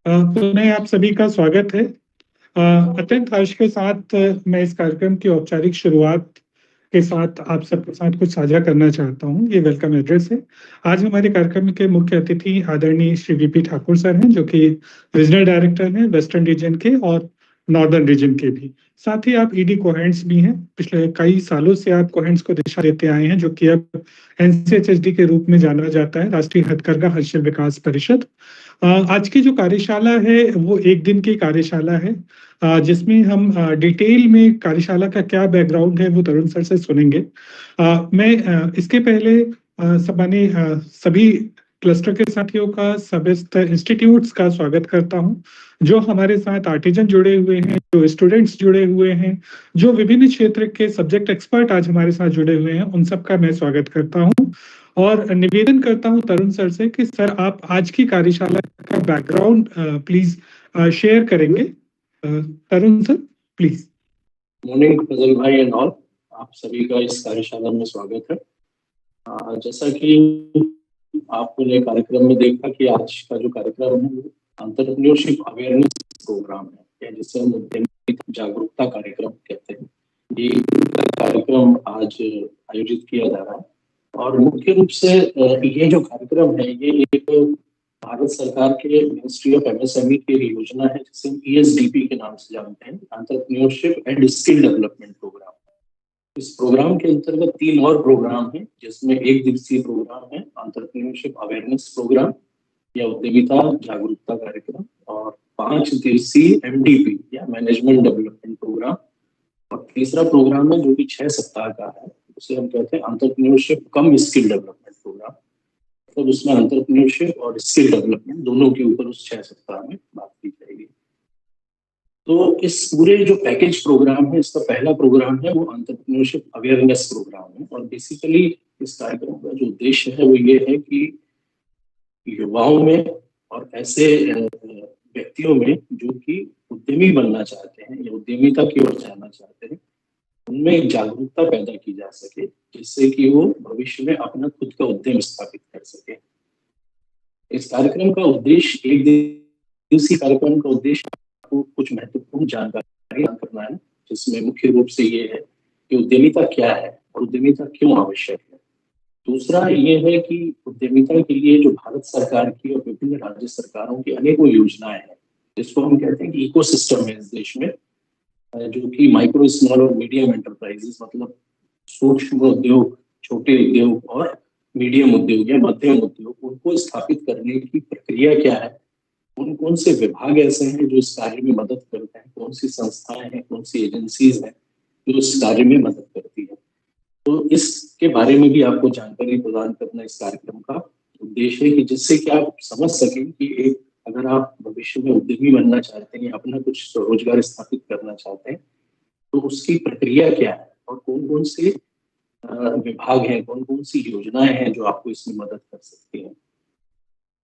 पुनः आप सभी का स्वागत है। अत्यंत हर्ष के साथ मैं इस कार्यक्रम की औपचारिक शुरुआत के साथ आप सबके साथ कुछ साझा करना चाहता हूँ। ये वेलकम एड्रेस है। आज हमारे कार्यक्रम के मुख्य अतिथि आदरणीय श्री वीपी ठाकुर सर हैं, जो कि रीजनल डायरेक्टर हैं वेस्टर्न रीजन के और नॉर्दर्न रीजन के भी। साथ ही आप ईडी कोहेंट्स भी हैं। पिछले कई सालों से आप कोहेंट्स को दिशा देते आए हैं, जो कि अब एनसीएचएसडी के रूप में जाना जाता है, राष्ट्रीय हथकरघा हस्तशिल्प विकास परिषद। आज की जो कार्यशाला है वो एक दिन की कार्यशाला है, जिसमें हम डिटेल में कार्यशाला का क्या बैकग्राउंड है वो तरुण सर से सुनेंगे। मैं इसके पहले सभी क्लस्टर के साथियों का, सभी इंस्टीट्यूट्स का स्वागत करता हूं, जो हमारे साथ आर्टिजन जुड़े हुए हैं, जो स्टूडेंट्स जुड़े हुए हैं, जो विभिन्न क्षेत्र के सब्जेक्ट एक्सपर्ट आज हमारे साथ जुड़े हुए हैं, उन सबका मैं स्वागत करता हूं। और निवेदन करता हूं तरुण सर से कि सर आप आज की कार्यशाला का बैकग्राउंड प्लीज शेयर करेंगे। तरुण सर प्लीज। मॉर्निंग फजल भाई एंड ऑल, आप सभी का इस कार्यशाला में स्वागत है। जैसा कि आपने कार्यक्रम में देखा कि आज का जो कार्यक्रम है वो एंटरप्रेन्योरशिप अवेयरनेस प्रोग्राम है, या जिसे हम उद्यमी जागरूकता कार्यक्रम कहते हैं। ये कार्यक्रम आज आयोजित किया जा रहा है और मुख्य रूप से ये जो कार्यक्रम है ये एक भारत सरकार के मिनिस्ट्री ऑफ एमएसएमई की योजना है, जिसे हम ईएसडीपी के नाम से जानते हैं, entrepreneurship and skill development programme. इस प्रोग्राम के अंतर्गत 3 और प्रोग्राम हैं, जिसमें 1 दिवसीय प्रोग्राम है एंटरप्रेन्योरशिप अवेयरनेस प्रोग्राम या उद्यमिता जागरूकता कार्यक्रम, और 5 दिवसीय एमडीपी या मैनेजमेंट डेवलपमेंट प्रोग्राम, और तीसरा प्रोग्राम है जो कि 6 सप्ताह का है, उसे हम कहते हैं एंटरप्रेन्योरशिप कम स्किल डेवलपमेंट प्रोग्राम। तो उसमें एंटरप्रेन्योरशिप और स्किल डेवलपमेंट दोनों के ऊपर उस 6 सप्ताह में बात की जाएगी। तो इस पूरे जो पैकेज प्रोग्राम है, इसका पहला प्रोग्राम है वो एंटरप्रेन्योरशिप अवेयरनेस प्रोग्राम है, और बेसिकली इस कार्यक्रम का जो उद्देश्य है वो ये है कि युवाओं में और ऐसे व्यक्तियों में जो कि उद्यमी बनना चाहते हैं या उद्यमिता की ओर जाना चाहते हैं, उनमें एक जागरूकता पैदा की जा सके, जिससे कि वो भविष्य में अपना खुद का उद्यम स्थापित कर सके। इस कार्यक्रम का उद्देश्य, एक दिवसीय कार्यक्रम का उद्देश्य आपको कुछ महत्वपूर्ण जानकारी करना है, जिसमें मुख्य रूप से ये है कि उद्यमिता क्या है और उद्यमिता क्यों आवश्यक है। दूसरा ये है कि उद्यमिता के लिए जो भारत सरकार की और विभिन्न राज्य सरकारों की अनेकों योजनाएं हैं, जिसको हम कहते हैं कि इकोसिस्टम है इस देश में, जो कि माइक्रो, स्मॉल और मीडियम एंटरप्राइजेस, मतलब सूक्ष्म उद्योग, छोटे उद्योग और मीडियम उद्योग या मध्यम उद्योग, उनको स्थापित करने की प्रक्रिया क्या है, कौन से विभाग ऐसे हैं जो इस कार्य में मदद करते हैं, कौन सी संस्थाएं हैं, कौन सी एजेंसीज हैं जो इस कार्य में मदद करती है। तो इसके बारे में भी आपको जानकारी प्रदान करना इस कार्यक्रम का उद्देश्य है, कि जिससे कि आप समझ सकें कि एक अगर आप भविष्य में उद्यमी बनना चाहते हैं या अपना कुछ स्वरोजगार स्थापित करना चाहते हैं, तो उसकी प्रक्रिया क्या है और कौन कौन से विभाग हैं, कौन कौन सी योजनाएं हैं जो आपको इसमें मदद कर सकती हैं।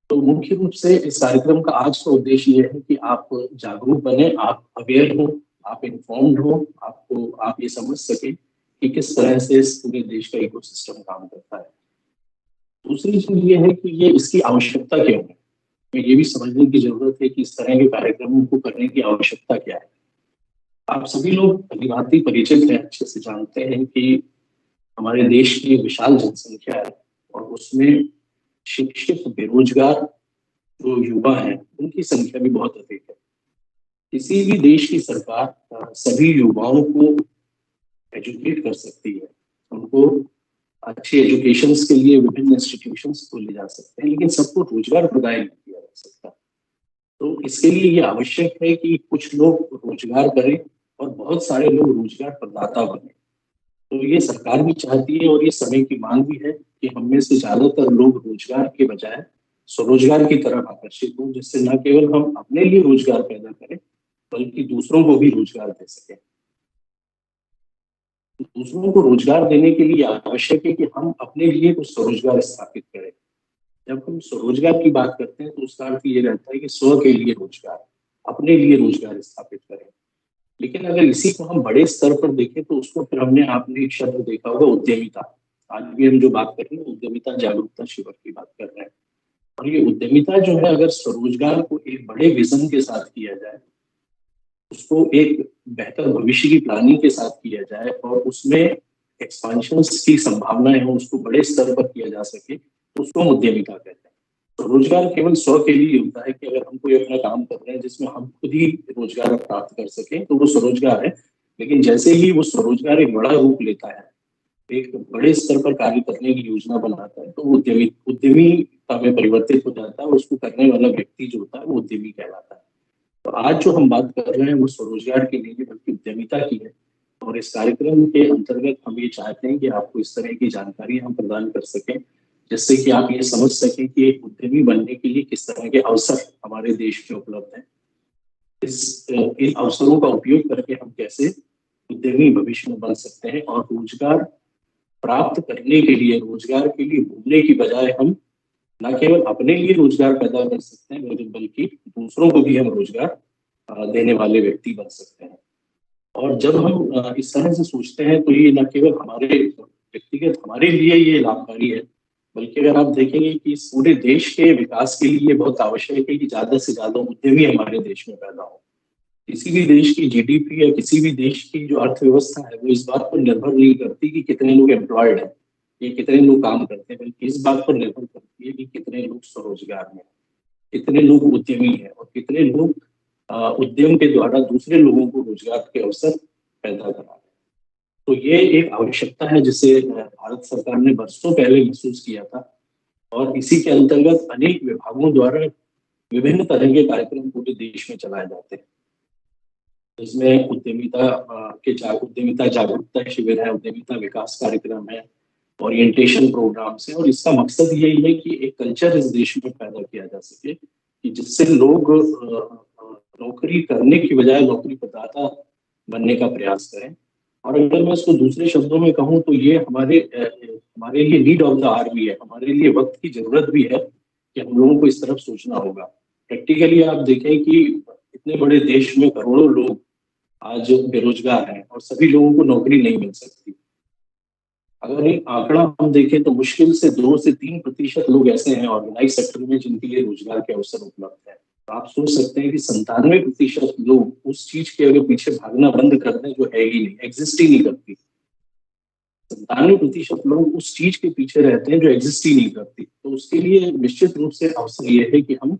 तो मुख्य रूप से इस कार्यक्रम का आज का उद्देश्य ये है कि आप जागरूक बने, आप अवेयर हो, आप इन्फॉर्म्ड हो, आप ये समझ सके कि किस तरह से इस पूरे देश का इकोसिस्टम काम करता है। दूसरी चीज ये है कि ये इसकी आवश्यकता क्यों है। ये भी समझने की जरूरत है कि इस तरह के कार्यक्रमों को करने की आवश्यकता क्या है। आप सभी लोग भलीभांति परिचित हैं, अच्छे से जानते हैं कि हमारे देश की विशाल जनसंख्या है और उसमें शिक्षित बेरोजगार जो युवा हैं उनकी संख्या भी बहुत अधिक है। किसी भी देश की सरकार सभी युवाओं को एजुकेट कर सकती है, उनको अच्छे एजुकेशन के लिए विभिन्न इंस्टीट्यूशंस को ले जा सकते हैं, लेकिन सबको रोजगार प्रदान नहीं किया जा सकता। तो इसके लिए ये आवश्यक है कि कुछ लोग रोजगार करें और बहुत सारे लोग रोजगार प्रदाता बने। तो ये सरकार भी चाहती है और ये समय की मांग भी है कि हम में से ज्यादातर लोग रोजगार के बजाय स्वरोजगार की तरफ आकर्षित हों, जिससे न केवल हम अपने लिए रोजगार पैदा करें बल्कि दूसरों को भी रोजगार दे सकें। दूसरों को रोजगार देने के लिए आवश्यक है कि हम अपने लिए कुछ स्वरोजगार स्थापित करें। जब हम स्वरोजगार की बात करते हैं तो उसका अर्थ ये रहता है कि स्व के लिए रोजगार, अपने लिए रोजगार स्थापित करें। लेकिन अगर इसी को हम बड़े स्तर पर देखें तो उसको फिर आपने एक शब्द देखा होगा, उद्यमिता। आज भी हम जो बात कर रहे हैं उद्यमिता जागरूकता शिविर की बात कर रहे हैं। और ये उद्यमिता जो है, अगर स्वरोजगार को एक बड़े विजन के साथ किया जाए, उसको एक बेहतर भविष्य की प्लानिंग के साथ किया जाए और उसमें एक्सपांशन की संभावनाएं हो, उसको बड़े स्तर पर किया जा सके, तो उसको हम उद्यमिता कहते हैं। तो रोजगार केवल स्व के लिए होता है कि अगर हम कोई अपना काम कर रहे हैं जिसमें हम खुद ही रोजगार प्राप्त कर सकें, तो वो स्वरोजगार है। लेकिन जैसे ही वो स्वरोजगार एक बड़ा रूप लेता है, एक बड़े स्तर पर कार्य करने की योजना बनाता है, तो वो उद्यमिता में परिवर्तित हो जाता है। उसको करने वाला व्यक्ति जो होता है वो उद्यमी कहलाता है। तो आज जो हम बात कर रहे हैं वो स्वरोजगार की नहीं है, बल्कि उद्यमिता की है। और इस कार्यक्रम के अंतर्गत हम ये चाहते हैं कि आपको इस तरह की जानकारी हम प्रदान कर सकें, जिससे कि आप ये समझ सकें कि एक उद्यमी बनने के लिए किस तरह के अवसर हमारे देश में उपलब्ध हैं। इन अवसरों का उपयोग करके हम कैसे उद्यमी भविष्य में बन सकते हैं और रोजगार प्राप्त करने के लिए, रोजगार के लिए ढूंढने की बजाय हम न केवल अपने लिए रोजगार पैदा कर सकते हैं, बल्कि दूसरों को भी हम रोजगार देने वाले व्यक्ति बन सकते हैं। और जब हम इस तरह से सोचते हैं, तो ये न केवल हमारे व्यक्तिगत हमारे लिए ये लाभकारी है, बल्कि अगर आप देखेंगे कि इस पूरे देश के विकास के लिए बहुत आवश्यक है कि ज्यादा से ज्यादा उद्यमी हमारे देश में पैदा हो। किसी भी देश की जीडीपी या किसी भी देश की जो अर्थव्यवस्था है, वो इस बात पर निर्भर नहीं करती कि कितने लोग एम्प्लॉयड हैं, ये कितने लोग काम करते हैं, बल्कि इस बात पर निर्भर करती है कि कितने लोग स्वरोजगार में, कितने लोग उद्यमी हैं और कितने लोग उद्यम के द्वारा दूसरे लोगों को रोजगार के अवसर पैदा करा रहे हैं। तो ये एक आवश्यकता है जिसे भारत सरकार ने वर्षों पहले महसूस किया था, और इसी के अंतर्गत अनेक विभागों द्वारा विभिन्न तरह के कार्यक्रम पूरे देश में चलाए जाते हैं। इसमें उद्यमिता जागरूकता शिविर है, उद्यमिता विकास कार्यक्रम है, ओरिएंटेशन प्रोग्राम्स है। और इसका मकसद यही है कि एक कल्चर इस देश में पैदा किया जा सके कि जिससे लोग नौकरी करने की बजाय नौकरी प्रदाता बनने का प्रयास करें। और अगर मैं इसको दूसरे शब्दों में कहूँ, तो ये हमारे लिए नीड ऑफ द आवर भी है, हमारे लिए वक्त की जरूरत भी है कि हम लोगों को इस तरफ सोचना होगा। प्रैक्टिकली आप देखें कि इतने बड़े देश में करोड़ों लोग आज बेरोजगार हैं और सभी लोगों को नौकरी नहीं मिल सकती। अगर एक आंकड़ा हम देखें तो मुश्किल से 2 से 3% लोग ऐसे हैं ऑर्गेनाइज सेक्टर में जिनके लिए रोजगार के अवसर उपलब्ध है। तो आप सोच सकते हैं कि 97% लोग उस चीज के अगर पीछे भागना बंद कर दें जो है ही नहीं, एग्जिस्ट ही नहीं करती। 97% लोग उस चीज के पीछे रहते हैं जो एग्जिस्ट ही नहीं करती। तो उसके लिए निश्चित रूप से अवसर ये है कि हम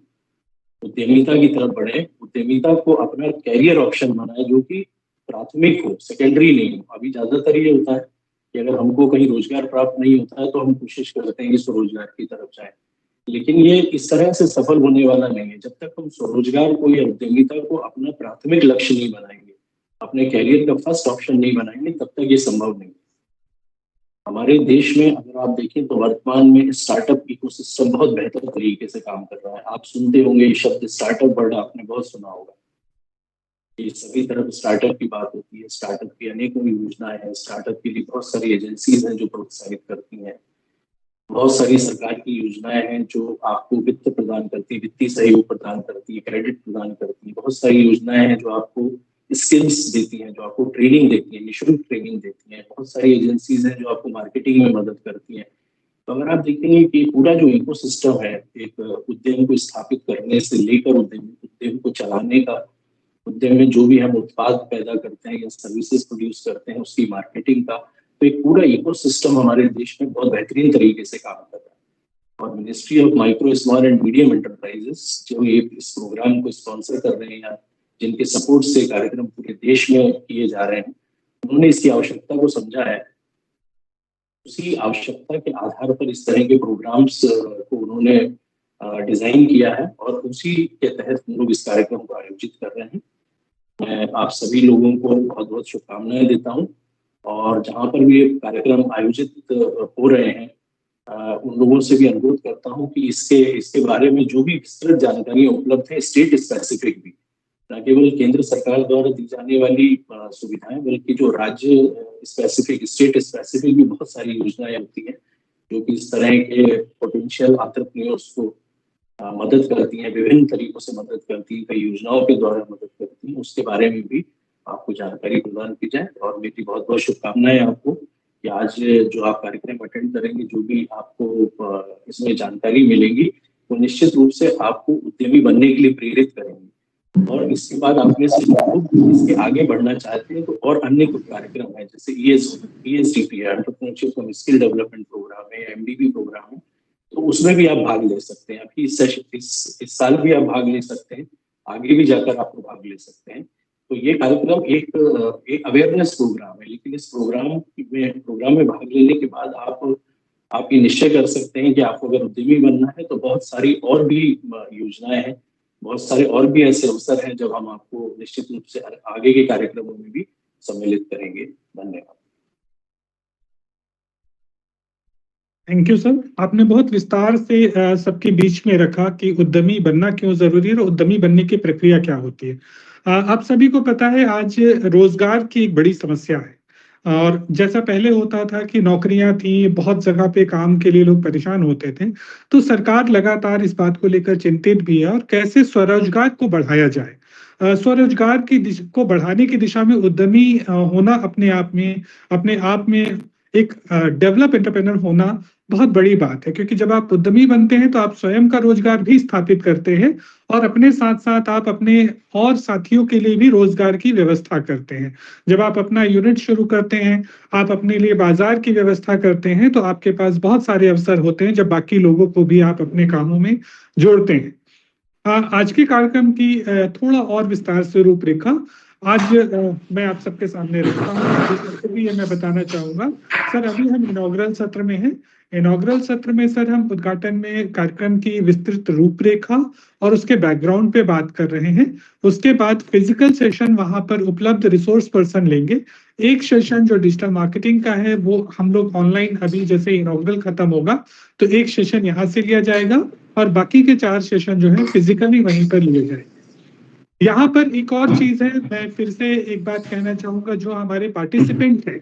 उद्यमिता की तरफ बढ़े, उद्यमिता को अपना कैरियर ऑप्शन बनाए, जो कि प्राथमिक हो, सेकेंडरी नहीं हो। अभी ज्यादातर ये होता है कि अगर हमको कहीं रोजगार प्राप्त नहीं होता है तो हम कोशिश करते हैं कि स्वरोजगार की तरफ जाए, लेकिन ये इस तरह से सफल होने वाला नहीं है। जब तक हम स्वरोजगार को या उद्यमिता को अपना प्राथमिक लक्ष्य नहीं बनाएंगे, अपने कैरियर का फर्स्ट ऑप्शन नहीं बनाएंगे, तब तक ये संभव नहीं। हमारे देश में अगर आप देखें तो वर्तमान में स्टार्टअप इकोसिस्टम बहुत बेहतर तरीके से काम कर रहा है। आप सुनते होंगे ये शब्द स्टार्टअप वर्ड आपने बहुत सुना होगा। ये सभी तरफ स्टार्टअप की बात होती है, स्टार्टअप की अनेकों योजनाएं हैं, स्टार्टअप के लिए बहुत सारी एजेंसीज हैं जो प्रोत्साहित करती हैं, बहुत सारी सरकार की योजनाएं हैं जो आपको वित्त प्रदान करती है, वित्तीय सहयोग प्रदान करती है, क्रेडिट प्रदान करती है। बहुत सारी योजनाएं हैं जो आपको स्किल्स देती हैं, जो आपको ट्रेनिंग देती है, निःशुल्क ट्रेनिंग देती हैं। बहुत सारी एजेंसीज हैं जो आपको मार्केटिंग में मदद करती हैं। तो अगर आप देखेंगे कि पूरा जो इकोसिस्टम है, एक उद्यम को स्थापित करने से लेकर उद्यम को चलाने का, उद्यम में जो भी हम उत्पाद पैदा करते हैं या सर्विसेज प्रोड्यूस करते हैं उसकी मार्केटिंग का, तो एक पूरा इकोसिस्टम हमारे देश में बहुत बेहतरीन तरीके से काम कर रहा है। और ministry of micro small and medium enterprises जो ये इस प्रोग्राम को स्पॉन्सर कर रहे हैं या जिनके सपोर्ट से कार्यक्रम पूरे देश में किए जा रहे हैं, उन्होंने इसकी आवश्यकता को समझा है। उसी आवश्यकता के आधार पर इस तरह के प्रोग्राम्स को उन्होंने डिजाइन किया है और उसी के तहत हम लोग इस कार्यक्रम को आयोजित कर रहे हैं। मैं आप सभी लोगों को बहुत बहुत शुभकामनाएं देता हूं। और जहां पर भी ये कार्यक्रम आयोजित हो रहे हैं, उन लोगों से भी अनुरोध करता हूं कि इसके बारे में जो भी विस्तृत जानकारी उपलब्ध है, स्टेट स्पेसिफिक भी, न केवल केंद्र सरकार द्वारा दी जाने वाली सुविधाएं, बल्कि जो राज्य स्पेसिफिक, स्टेट स्पेसिफिक भी बहुत सारी योजनाएं होती हैं जो कि इस तरह के पोटेंशियल एंटरप्रेन्योर्स को मदद करती हैं, विभिन्न तरीकों से मदद करती हैं, कई योजनाओं के द्वारा मदद करती हैं। उसके बारे में भी आपको जानकारी प्रदान की जाए। और मेरी बहुत बहुत शुभकामनाएं आपको कि आज जो आप कार्यक्रम अटेंड करेंगे, जो भी आपको इसमें जानकारी मिलेगी, वो निश्चित रूप से आपको उद्यमी बनने के लिए प्रेरित करेंगे। और इसके बाद आप में से जो लोग इसके आगे बढ़ना चाहते हैं तो और अन्य कुछ कार्यक्रम है, जैसे ESDP है, entrepreneurship and skill development programme है, MDP प्रोग्राम है, तो उसमें भी आप भाग ले सकते हैं। अभी इस साल भी आप भाग ले सकते हैं, आगे भी जाकर आपको भाग ले सकते हैं। तो ये कार्यक्रम एक अवेयरनेस प्रोग्राम है, लेकिन इस प्रोग्राम में भाग लेने के बाद आप ये निश्चय कर सकते हैं कि आपको अगर उद्यमी बनना है तो बहुत सारी और भी योजनाएं हैं, बहुत सारे और भी ऐसे अवसर हैं जब हम आपको निश्चित रूप से आगे के कार्यक्रमों में भी सम्मिलित करेंगे। धन्यवाद। थैंक यू सर, आपने बहुत विस्तार से सबके बीच में रखा कि उद्यमी बनना क्यों जरूरी है और उद्यमी बनने की प्रक्रिया क्या होती है। आप सभी को पता है आज रोजगार की एक बड़ी समस्या है, और जैसा पहले होता था कि नौकरियां थी, बहुत जगह पे काम के लिए लोग परेशान होते थे, तो सरकार लगातार इस बात को लेकर चिंतित भी है और कैसे स्वरोजगार को बढ़ाया जाए। स्वरोजगार को बढ़ाने की दिशा में उद्यमी होना अपने आप में एक डेवलप एंटरप्रेन्योर होना बहुत बड़ी बात है, क्योंकि जब आप उद्यमी बनते हैं तो आप स्वयं का रोजगार भी स्थापित करते हैं और अपने साथ साथ आप अपने और साथियों के लिए भी रोजगार की व्यवस्था करते हैं। जब आप अपना यूनिट शुरू करते हैं, आप अपने लिए बाजार की व्यवस्था करते हैं, तो आपके पास बहुत सारे अवसर होते हैं जब बाकी लोगों को भी आप अपने कामों में जोड़ते हैं। आज के कार्यक्रम की थोड़ा और विस्तार से रूपरेखा आज मैं आप सबके सामने रखता हूँ, जिससे भी ये मैं बताना चाहूंगा। सर, अभी हम इनॉग्रल सत्र में हैं। इनॉग्रल सत्र में सर हम उद्घाटन में कार्यक्रम की विस्तृत रूपरेखा और उसके बैकग्राउंड पे बात कर रहे हैं। उसके बाद फिजिकल सेशन वहां पर उपलब्ध रिसोर्स पर्सन लेंगे। एक सेशन जो डिजिटल मार्केटिंग का है वो हम लोग ऑनलाइन, अभी जैसे इनॉग्रल खत्म होगा तो एक सेशन यहाँ से लिया जाएगा और बाकी के 4 सेशन जो है फिजिकली वहीं पर लिए जाएंगे। यहाँ पर एक और चीज है, मैं फिर से एक बात कहना चाहूंगा, जो हमारे पार्टिसिपेंट हैं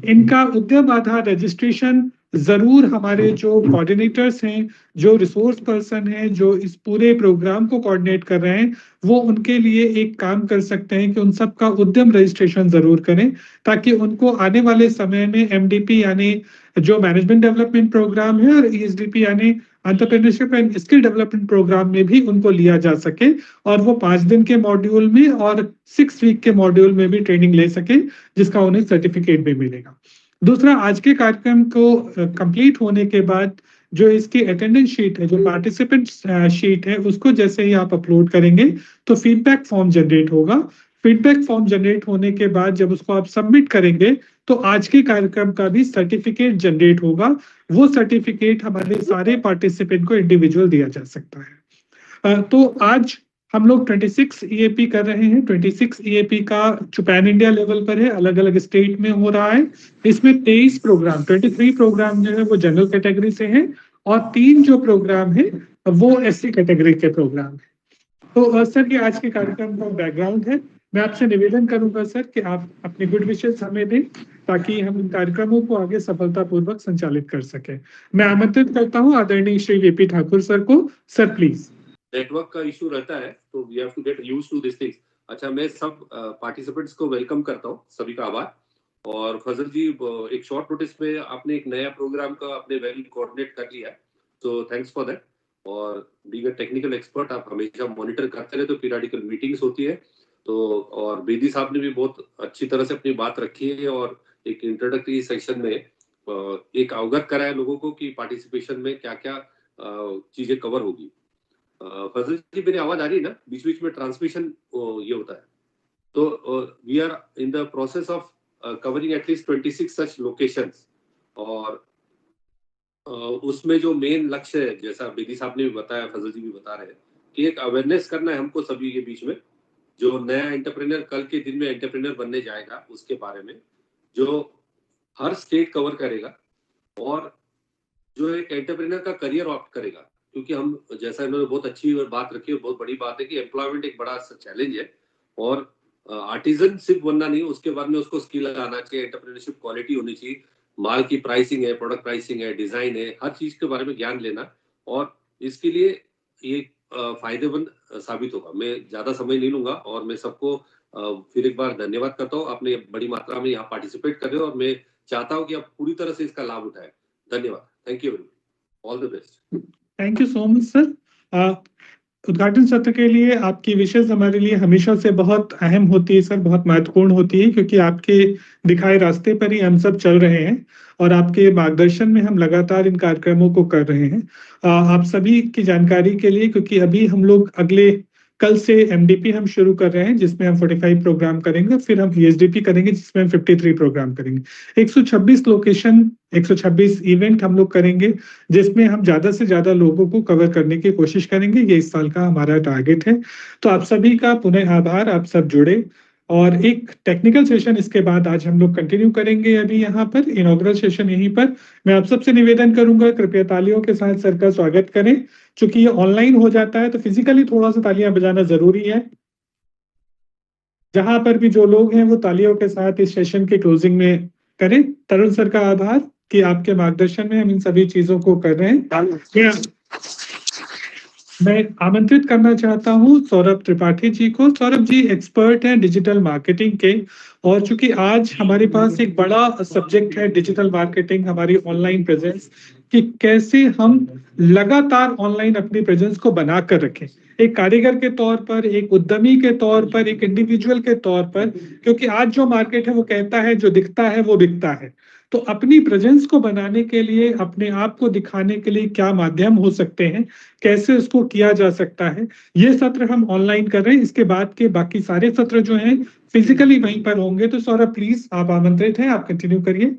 इनका उद्यम आधार रजिस्ट्रेशन जरूर हमारे जो कोऑर्डिनेटर्स हैं, जो रिसोर्स पर्सन हैं, जो इस पूरे प्रोग्राम को कोऑर्डिनेट कर रहे हैं, वो उनके लिए एक काम कर सकते हैं कि उन सबका उद्यम रजिस्ट्रेशन जरूर करें, ताकि उनको आने वाले समय में MDP यानी जो मैनेजमेंट डेवलपमेंट प्रोग्राम है और ESDP यानी entrepreneurship and skill development programme में भी उनको लिया जा सके और वो 5 दिन के मॉड्यूल में और 6 वीक के मॉड्यूल में भी ट्रेनिंग ले सके, जिसका उन्हें सर्टिफिकेट भी मिलेगा। दूसरा, आज के कार्यक्रम को कंप्लीट होने के बाद जो इसकी अटेंडेंस शीट है, जो पार्टिसिपेंट शीट है, उसको जैसे ही आप अपलोड करेंगे तो फीडबैक फॉर्म जनरेट होगा। फीडबैक फॉर्म जनरेट होने के बाद जब उसको आप सबमिट करेंगे तो आज के कार्यक्रम का भी सर्टिफिकेट जनरेट होगा। वो सर्टिफिकेट हमारे सारे पार्टिसिपेंट को इंडिविजुअल दिया जा सकता है। तो आज हम लोग 26 EAP कर रहे हैं। 26 EAP का जो पैन इंडिया लेवल पर है, अलग अलग स्टेट में हो रहा है। इसमें 23 प्रोग्राम, 23 प्रोग्राम जो है वो जनरल कैटेगरी से हैं और 3 जो प्रोग्राम है वो SC कैटेगरी के प्रोग्राम है। तो सर, ये आज के कार्यक्रम का बैकग्राउंड है। मैं आपसे निवेदन करूंगा सर कि आप अपने गुड विशेष हमें दें ताकि हम इन कार्यक्रमों को आगे सफलतापूर्वक संचालित कर सकें। मैं आमंत्रित करता हूं आदरणीय श्री VP ठाकुर सर को। Sir please. नेटवर्क का इशू रहता है तो we have to get used to this things. अच्छा, मैं सब पार्टिसिपेंट्स को वेलकम करता हूँ, सभी का आभार। और फजल जी, एक शॉर्ट नोटिस में आपने एक नया प्रोग्राम का अपने वेल कोऑर्डिनेट कर लिया, तो थैंक्स फॉर दैट। और बीइंग अ टेक्निकल एक्सपर्ट आप हमेशा मॉनिटर करते रहे, तो पीरियडिकल मीटिंग्स होती है। तो और बेदी साहब ने भी बहुत अच्छी तरह से अपनी बात रखी है और एक इंट्रोडक्टरी सेक्शन में एक अवगत कराया लोगों को कि पार्टिसिपेशन में क्या क्या चीजें कवर होगी। फजल जी, मेरी आवाज आ रही है ना? बीच बीच में ट्रांसमिशन ये होता है। तो we are in the process of covering at least 26 such locations. और उसमें जो मेन लक्ष्य है, जैसा बेदी साहब ने भी बताया, फजल जी भी बता रहे हैं, कि एक अवेयरनेस करना है हमको सभी के बीच में। जो नया एंटरप्रेन्योर कल के दिन में एंटरप्रेन्योर बनने जाएगा उसके बारे में, जो हर स्टेट कवर करेगा और जो एक एंटरप्रेन्योर का करियर ऑप्ट करेगा। क्योंकि हम, जैसा इन्होंने बहुत अच्छी बात रखी और बहुत बड़ी बात है कि एम्प्लॉयमेंट एक बड़ा चैलेंज है और आर्टिजन सिर्फ बनना नहीं, उसके बाद में उसको स्किल आना चाहिए, एंटरप्रेन्योरशिप क्वालिटी होनी चाहिए, माल की प्राइसिंग है, प्रोडक्ट प्राइसिंग है, डिजाइन है, हर चीज के बारे में ज्ञान लेना। और इसके लिए ये फायदेमंद साबित होगा। मैं ज्यादा समय नहीं लूंगा और मैं सबको फिर एक बार धन्यवाद करता हूँ। आपने बड़ी मात्रा में यहाँ पार्टिसिपेट कर रहे हो और मैं चाहता हूँ कि आप पूरी तरह से इसका लाभ उठाएं। धन्यवाद। Thank you very much. All the best. Thank you so much sir. उद्घाटन सत्र के लिए आपकी विशेष हमारे लिए हमेशा से बहुत अहम होती है सर, बहुत महत्वपूर्ण होती है, क्योंकि आपके दिखाए रास्ते पर ही हम सब चल रहे हैं और आपके मार्गदर्शन में हम लगातार इन कार्यक्रमों को कर रहे हैं। आप सभी की जानकारी के लिए, क्योंकि अभी हम लोग अगले कल से एमडीपी हम शुरू कर रहे हैं, जिसमें हम 45 प्रोग्राम करेंगे, फिर हम ईएसडीपी करेंगे जिसमें हम 53 प्रोग्राम करेंगे। 126 लोकेशन, 126 इवेंट हम लोग करेंगे, जिसमें हम ज्यादा से ज्यादा लोगों को कवर करने की कोशिश करेंगे। ये इस साल का हमारा टारगेट है। तो आप सभी का पुनः आभार, आप सब जुड़े। और एक टेक्निकल सेशन इसके बाद आज हम लोग कंटिन्यू करेंगे। अभी यहाँ पर इनॉग्रल सेशन यहीं पर मैं आप सबसे निवेदन करूंगा, कृपया तालियों के साथ सर का स्वागत करें। चूंकि ये ऑनलाइन हो जाता है तो फिजिकली थोड़ा सा तालियां बजाना जरूरी है। जहां पर भी जो लोग हैं वो तालियों के साथ इस सेशन के क्लोजिंग में करें। तरुण सर का आभार कि आपके मार्गदर्शन में हम इन सभी चीजों को कर रहे हैं। मैं आमंत्रित करना चाहता हूं सौरभ त्रिपाठी जी को। सौरभ जी एक्सपर्ट हैं डिजिटल मार्केटिंग के, और चूंकि आज हमारे पास एक बड़ा सब्जेक्ट है डिजिटल मार्केटिंग, हमारी ऑनलाइन प्रेजेंस, कि कैसे हम लगातार ऑनलाइन अपनी प्रेजेंस को बनाकर रखें, एक कारीगर के तौर पर, एक उद्यमी के तौर पर, एक इंडिविजुअल के तौर पर। क्योंकि आज जो मार्केट है वो कहता है जो दिखता है वो बिकता है। तो अपनी प्रेजेंस को बनाने के लिए, अपने आप को दिखाने के लिए क्या माध्यम हो सकते हैं, कैसे उसको किया जा सकता है, ये सत्र हम ऑनलाइन कर रहे हैं। इसके बाद के बाकी सारे सत्र जो हैं फिजिकली वहीं पर होंगे। तो सौरभ प्लीज, आप आमंत्रित हैं, आप कंटिन्यू करिए।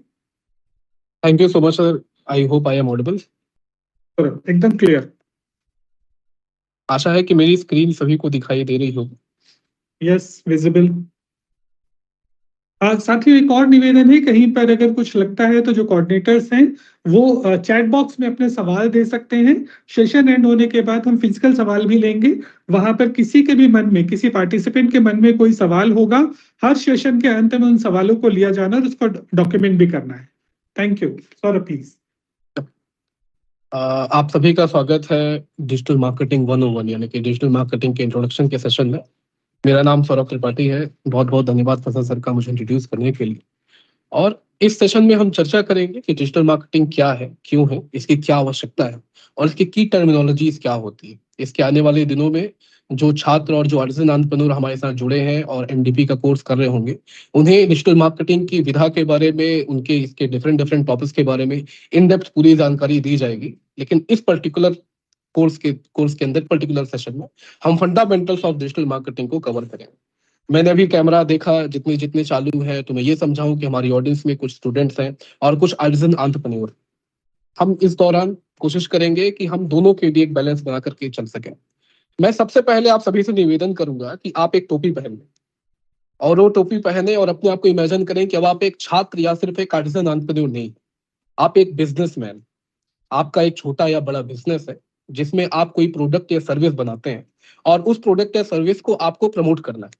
Thank you so much sir. I hope I am audible. एकदम क्लियर। आशा है कि मेरी स्क्रीन सभी को दिखाई दे रही हो। Yes, visible. साथियों, एक और निवेदन है, कहीं पर अगर कुछ लगता है तो जो कोऑर्डिनेटर्स हैं वो चैट बॉक्स में अपने सवाल दे सकते हैं। सेशन एंड होने के बाद हम फिजिकल सवाल भी लेंगे। वहां पर किसी के भी मन में, किसी पार्टिसिपेंट के मन में कोई सवाल होगा, हर सेशन के अंत में उन सवालों को लिया जाना और उसको डॉक्यूमेंट भी करना है। Thank you. सौरभ प्लीज। आप सभी का स्वागत है डिजिटल मार्केटिंग 101 यानी कि डिजिटल मार्केटिंग के इंट्रोडक्शन के सेशन में। मेरा नाम सौरभ त्रिपाठी है। बहुत बहुत धन्यवाद फजल सर का मुझे इंट्रोड्यूस करने के लिए। और इस सेशन में हम चर्चा करेंगे कि डिजिटल मार्केटिंग क्या है, क्यों है, इसकी क्या आवश्यकता है और इसकी की टर्मिनोलॉजीज क्या होती है। इसके आने वाले दिनों में जो छात्र और जो आर्टिजन एंटरप्रेन्योर हमारे साथ जुड़े हैं और एमडीपी का कोर्स कर रहे होंगे, उन्हें डिजिटल मार्केटिंग की विधा के बारे में, उनके इसके डिफरेंट डिफरेंट टॉपिक्स के बारे में इन डेप्थ पूरी जानकारी दी जाएगी। लेकिन इस पर्टिकुलर कोर्स के अंदर, पर्टिकुलर सेशन में हम फंडामेंटल्स ऑफ डिजिटल मार्केटिंग को कवर करेंगे। मैंने अभी कैमरा देखा जितने जितने चालू है, तो मैं ये समझाऊं कि हमारी ऑडियंस में कुछ स्टूडेंट्स हैं और कुछ आर्टिजन एंटरप्रेन्योर। हम इस दौरान कोशिश करेंगे कि हम दोनों के लिए एक बैलेंस बना करके चल सकें। मैं सबसे पहले आप सभी से निवेदन करूंगा कि आप एक टोपी पहन लें, और वो टोपी पहने और अपने आप को इमेजिन करें कि अब आप एक छात्र या सिर्फ एक आर्टिजन एंटरप्रेन्योर नहीं, आप एक बिजनेसमैन। आपका एक छोटा या बड़ा बिजनेस है जिसमें आप कोई प्रोडक्ट या सर्विस बनाते हैं और उस प्रोडक्ट या सर्विस को आपको प्रमोट करना है।